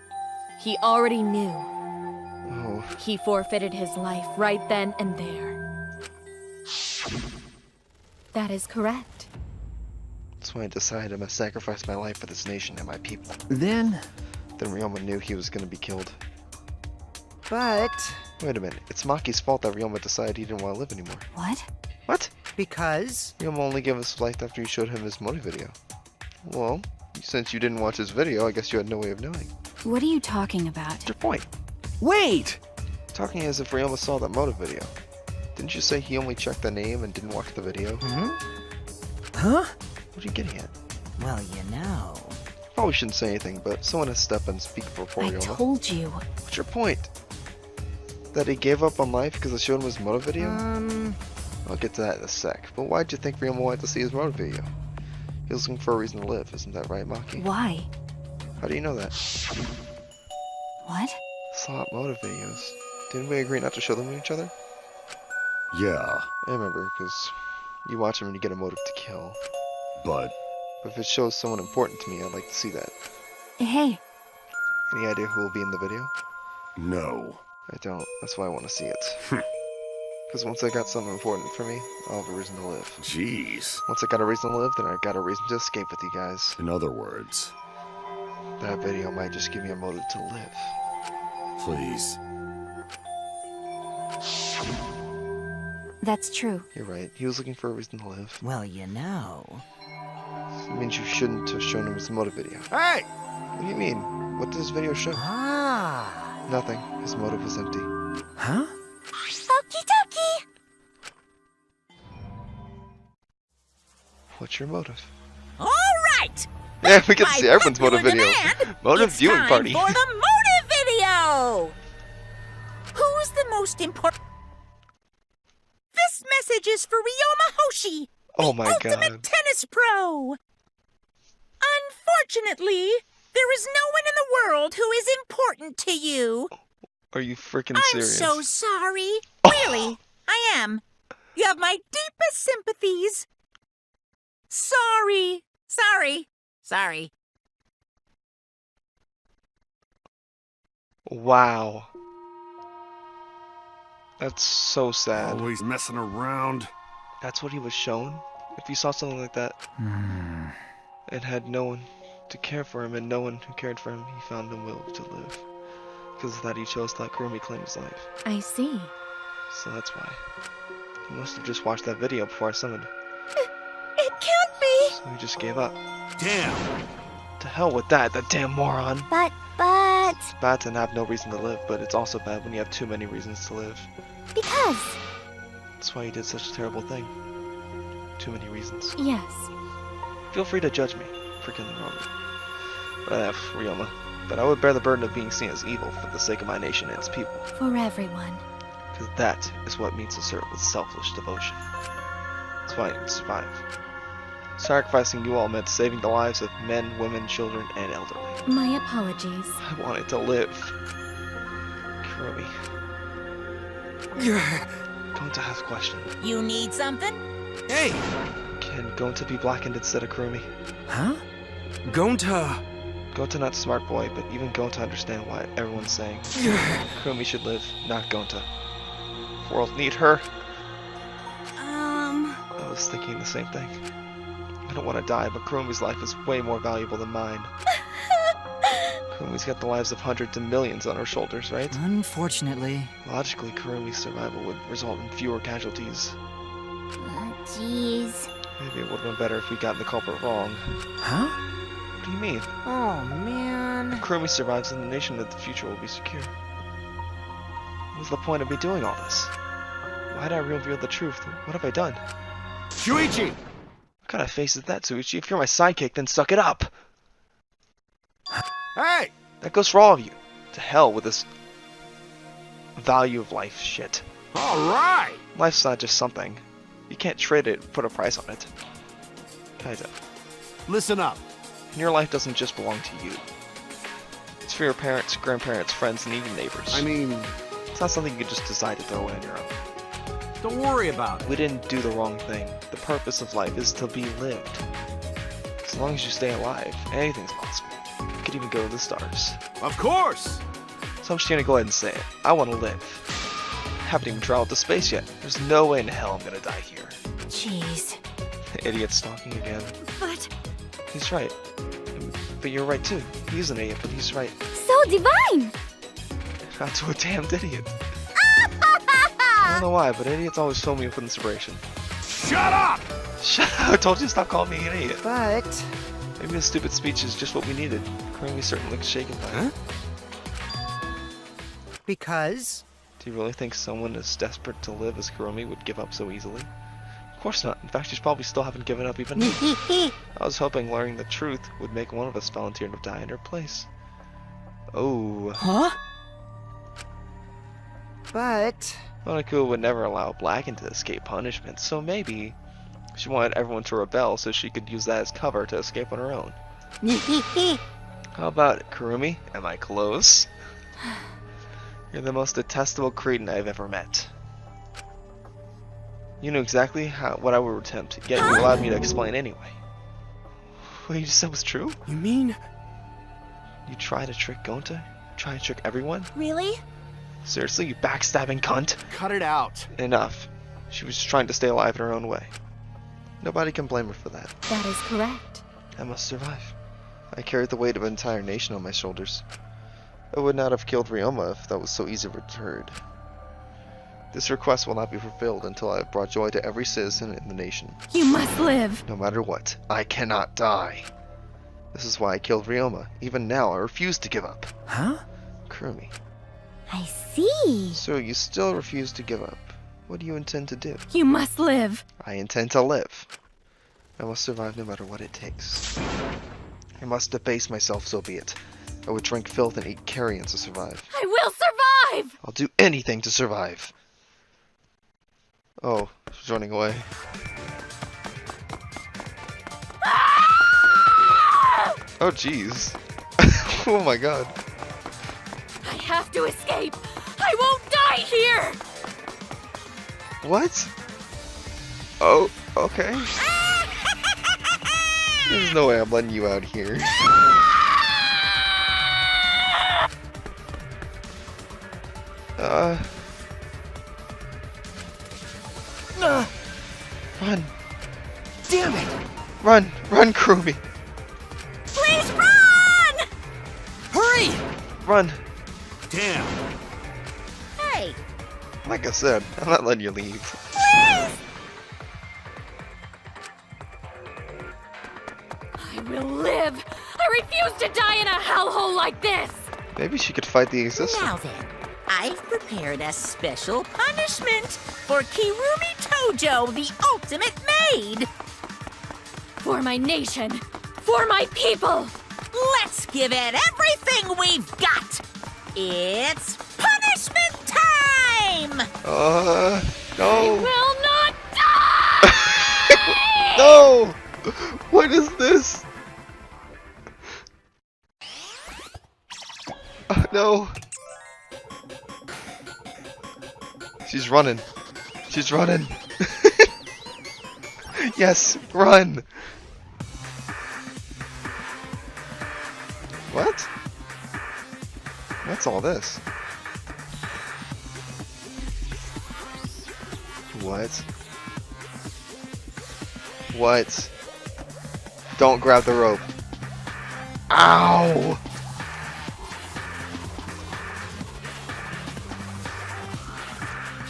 He already knew. Oh. He forfeited his life right then and there. That is correct. That's why I decided I must sacrifice my life for this nation and my people. Then Ryoma knew he was going to be killed. But... Wait a minute, it's Maki's fault that Ryoma decided he didn't want to live anymore. What? What? Because... Ryoma only gave us life after you showed him his motive video. Well, since you didn't watch his video, I guess you had no way of knowing. What are you talking about? What's your point? wait! Talking as if Ryoma saw that motive video. Didn't you say he only checked the name and didn't watch the video? Huh? What are you getting at? Well, you know... Probably shouldn't say anything, but someone has to step in and speak for I Ryoma. told you. What's your point? That he gave up on life because I showed him his motive video? I'll get to that in a sec. But why'd you think Ryoma wanted to see his motive video? He was looking for a reason to live, isn't that right, Maki? Why? How do you know that? What? Slot motive videos. Didn't we agree not to show them to each other? Yeah, I remember, because you watch them and you get a motive to kill. but... But if it shows someone important to me, I'd like to see that. Hey. Any idea who will be in the video? No. I don't. That's why I want to see it. Because once I got something important for me, I'll have a reason to live. Jeez. Once I got a reason to live, then I got a reason to escape with you guys. In other words, That video might just give me a motive to live. please. That's true. You're right. He was looking for a reason to live. Well, you know... It means you shouldn't have shown him his motive video. Hey! What do you mean? What does his video show? Ah... Nothing. His motive was empty. Huh? Okie dokie! What's your motive? All right! Yeah, we get to My see everyone's motive popular video. demand, Motive it's viewing time party. for the motive video! Who's the most important message is for Ryoma Hoshi, Oh my ultimate god. tennis pro. Unfortunately, there is no one in the world who is important to you. Are you freaking I'm serious? so sorry. Really, I am. You have my deepest sympathies. Sorry. Sorry. Wow. That's so sad. Always messing around. That's what he was shown? If he saw something like that and had no one to care for him and no one who cared for him, he found no will to live. Because of that, he chose to let Kurumi claim his life. I see. So that's why. He must have just watched that video before I summoned. It can't be! So he just gave up. Damn! To hell with that damn moron! But... It's bad to have no reason to live, but it's also bad when you have too many reasons to live. Because... That's why he did such a terrible thing. Too many reasons. Yes. Feel free to judge me for killing Ryoma. But I would bear the burden of being seen as evil for the sake of my nation and its people. For everyone. Because that is what it means to serve with selfless devotion. That's why I didn't survive. Sacrificing you all meant saving the lives of men, women, children, and elderly. My apologies. I wanted to live. Kurumi. Gonta has a question. You need something? Hey! Can Gonta be blackened instead of Kurumi? Huh? Gonta... Gonta not smart boy, but even Gonta understand why everyone's saying Kurumi should live, not Gonta. The world need her. I was thinking the same thing. I don't want to die, but Kurumi's life is way more valuable than mine. Kurumi's got the lives of hundreds and millions on her shoulders, right? Unfortunately. Logically, Kurumi's survival would result in fewer casualties. Jeez. Maybe it would have been better if we got the culprit wrong. Huh? What do you mean? Oh, man. If Kurumi survives, then the nation of the future will be secure. What's the point of me doing all this? Why did I reveal the truth? What have I done? Shuichi! What kind of face is that, Tsuichi? If you're my sidekick, then suck it up! Hey! That goes for all of you. To hell with this value of life shit. Alright! Life's not just something. You can't trade it, put a price on it. Kaito. Listen up. And your life doesn't just belong to you. It's for your parents, grandparents, friends, and even neighbors. I mean... It's not something you can just decide to throw away on your own. Don't worry about it. We didn't do the wrong thing. The purpose of life is to be lived. As long as you stay alive, anything's possible. You could even go to the stars. Of course! So I'm just gonna go ahead and say it. I want to live. I haven't even traveled to space yet. There's no way in hell I'm gonna die here. Jeez. The idiot's talking again. But... He's right. But you're right too. He's an idiot, but he's right. So divine! Not to a damned idiot. I don't know why, but idiots always fill me with inspiration. Shut up! Shut up! I told you to stop calling me an idiot. But... Maybe this stupid speech is just what we needed. Kurumi certainly looks shaken by it. Because? Do you really think someone as desperate to live as Kurumi would give up so easily? Of course not. In fact, she's probably still haven't given up even now. I was hoping learning the truth would make one of us volunteer to die in her place. Oh. Huh? But... Monaku would never allow Blacken to escape punishment, so maybe she wanted everyone to rebel so she could use that as cover to escape on her own. How about it, Kurumi? Am I close? You're the most detestable cretin I've ever met. You knew exactly what I would attempt, yet you allowed me to explain anyway. What you just said was true? You mean... You try to trick Gonta? Try to trick everyone? Really? Seriously, you backstabbing cunt? Cut it out. Enough. She was just trying to stay alive in her own way. Nobody can blame her for that. That is correct. I must survive. I carried the weight of an entire nation on my shoulders. I would not have killed Ryoma if that was so easily returned. This request will not be fulfilled until I have brought joy to every citizen in the nation. You must live! No matter what, I cannot die. This is why I killed Ryoma. Even now, I refuse to give up. Huh? Kurumi. I see. So you still refuse to give up. What do you intend to do? You must live! I intend to live. I must survive no matter what it takes. I must debase myself, so be it. I would drink filth and eat carrion to survive. I will survive! I'll do anything to survive. Oh, She's running away. Oh jeez. Oh my god. I have to escape. I won't die here. What? Oh, okay. There's no way I'm letting you out here. Run. Damn it! Run, Kurumi. Please run! Hurry! Run. Damn. Hey, Like I said, I'm not letting you leave. please! I will live. I refuse to die in a hellhole like this. Maybe she could fight the existence. Now then, I've prepared a special punishment for Kirumi Tojo, the ultimate maid. For my nation. For my people. Let's give it everything we've got. It's punishment time! No. Will not die! No! What is this? No. She's running. She's running. Yes, run. What? What's all this? What? What? Don't grab the rope. Ow!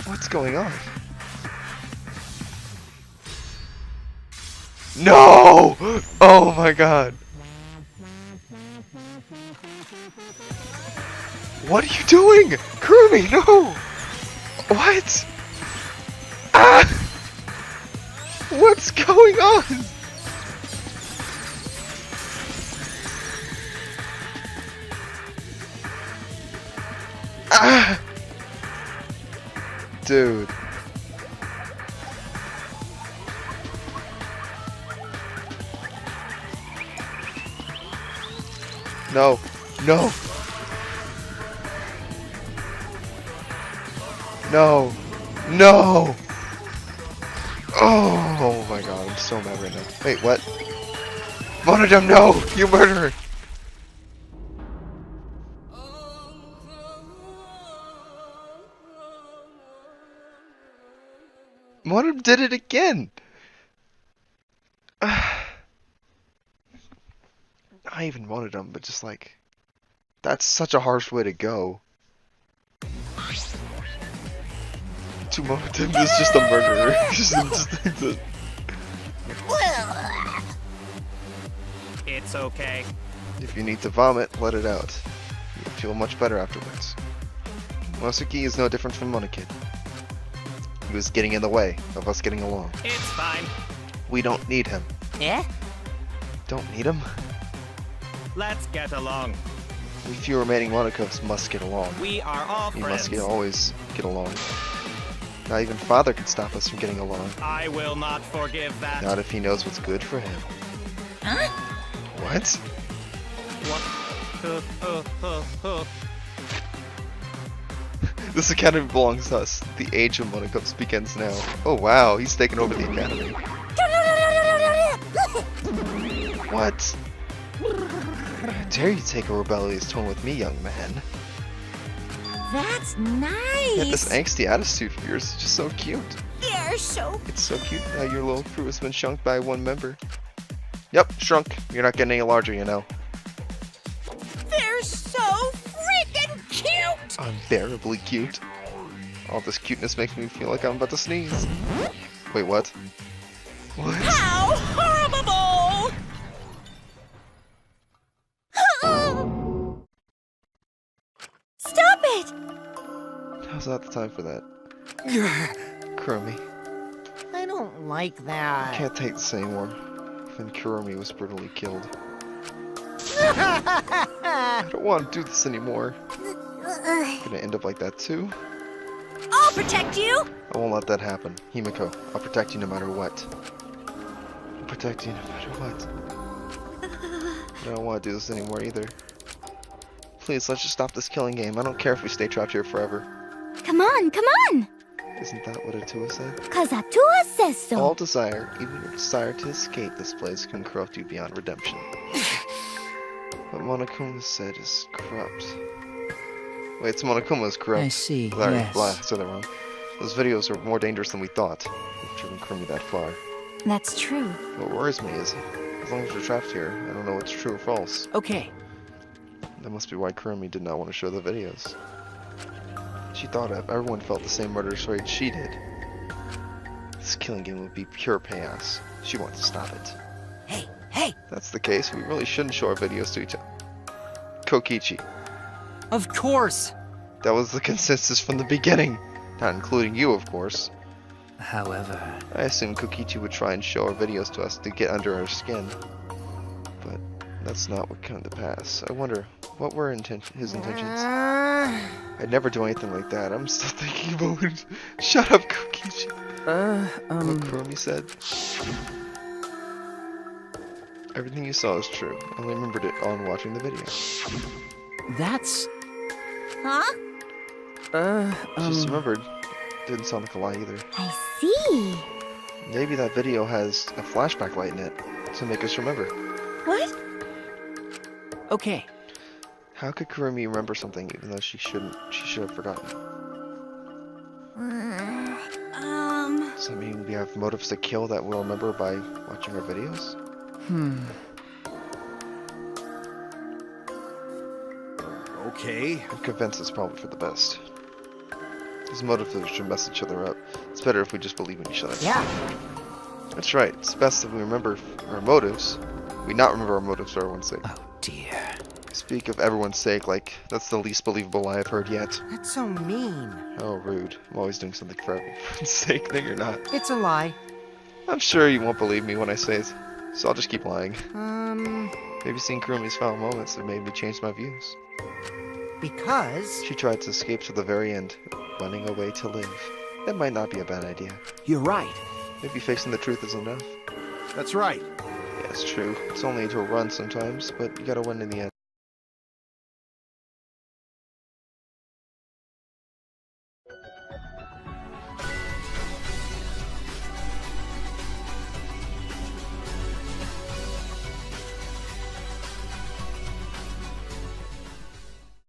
What's going on? No! Oh my god. What are you doing? Kurumi, no! What? Ah! What's going on? Ah! Dude. No. No. No. No. Oh my god, I'm so mad right now. Wait, what? Monodam, no! You murderer! Monodam did it again! Not even Monodam, but just like... That's such a harsh way to go. To Monodam is just a murderer. It's okay. If you need to vomit, let it out. You'll feel much better afterwards. Mosuke is no different from Monokid. He was getting in the way of us getting along. It's fine. We don't need him. Yeah? Don't need him? Let's get along. We few remaining Monokoves must get along. We are all We friends. must always get along. Not even Father could stop us from getting along. I will not forgive that. Not if he knows what's good for him. Huh? What? What? This academy belongs to us. The age of Monokoves begins now. Oh wow, he's taking over the academy. What? How dare you take a rebellious tone with me, young man? That's nice. Yeah, this angsty attitude of yours is just so cute. They're so... It's so cute how your little crew has been shrunk by one member. Yep, shrunk. You're not getting any larger, you know. They're so freaking cute! Unbearably cute. All this cuteness makes me feel like I'm about to sneeze. Wait, what? What? How horrible! Stop it! Now's not the time for that. Kurumi, I don't like I that. can't take this anymore. Even Kurumi was brutally killed. I I don't want to do this anymore. I'm gonna end up like that too. I'll protect you! I won't let that happen. Himiko, I'll protect you no matter what. I'll protect you no matter what. I don't want to do this anymore either. Please, let's just stop this killing game. I don't care if we stay trapped here forever. Come on, come on! Isn't that what Atua said? Cause Atua says so. All desire, even your desire to escape this place, can corrupt you beyond redemption. What Monokuma said is corrupt. Wait, it's Monokuma's corrupt. I see, Sorry, yes. blah, I said that wrong. Those videos are more dangerous than we thought. We've driven Kurumi that far. That's true. What worries me is, as long as we're trapped here, I don't know what's true or false. Okay. That must be why Kurumi did not want to show the videos. She thought everyone felt the same murderous rage she did. This killing game would be pure chaos. She wants to stop it. Hey, hey! If that's the case, we really shouldn't show our videos to each other. Kokichi. Of course! That was the consensus from the beginning. Not including you, of course. However... I assumed Kokichi would try and show our videos to us to get under our skin. But that's not what came to pass. I wonder, what were his intentions? I'd never do anything like that. I'm still thinking about it. Shut up, Kokichi. What Kurumi said. Everything you saw is true. I only remembered it on watching the video. That's... Huh? Just remembered. Didn't sound like a lie either. I see. Maybe that video has a flashback light in it to make us remember. What? Okay. How could Kurumi remember something even though she should have forgotten? Does that mean we have motives to kill that we'll remember by watching our videos? Okay. I'm convinced it's probably for the best. These motives should mess each other up. It's better if we just believe in each other. Yeah. That's right. It's best if we remember our motives. We not remember our motives for everyone's sake. Oh dear. Speak of everyone's sake like that's the least believable lie I've heard yet. That's so mean. Oh, rude. I'm always doing something for everyone's sake. No, you're not. It's a lie. I'm sure you won't believe me when I say it, so I'll just keep lying. Maybe seeing Kurumi's foul moments have made me change my views. Because... She tried to escape to the very end, running away to live. That might not be a bad idea. You're right. Maybe facing the truth is enough. That's right. Yeah, it's true. It's only to run sometimes, but you gotta win in the end.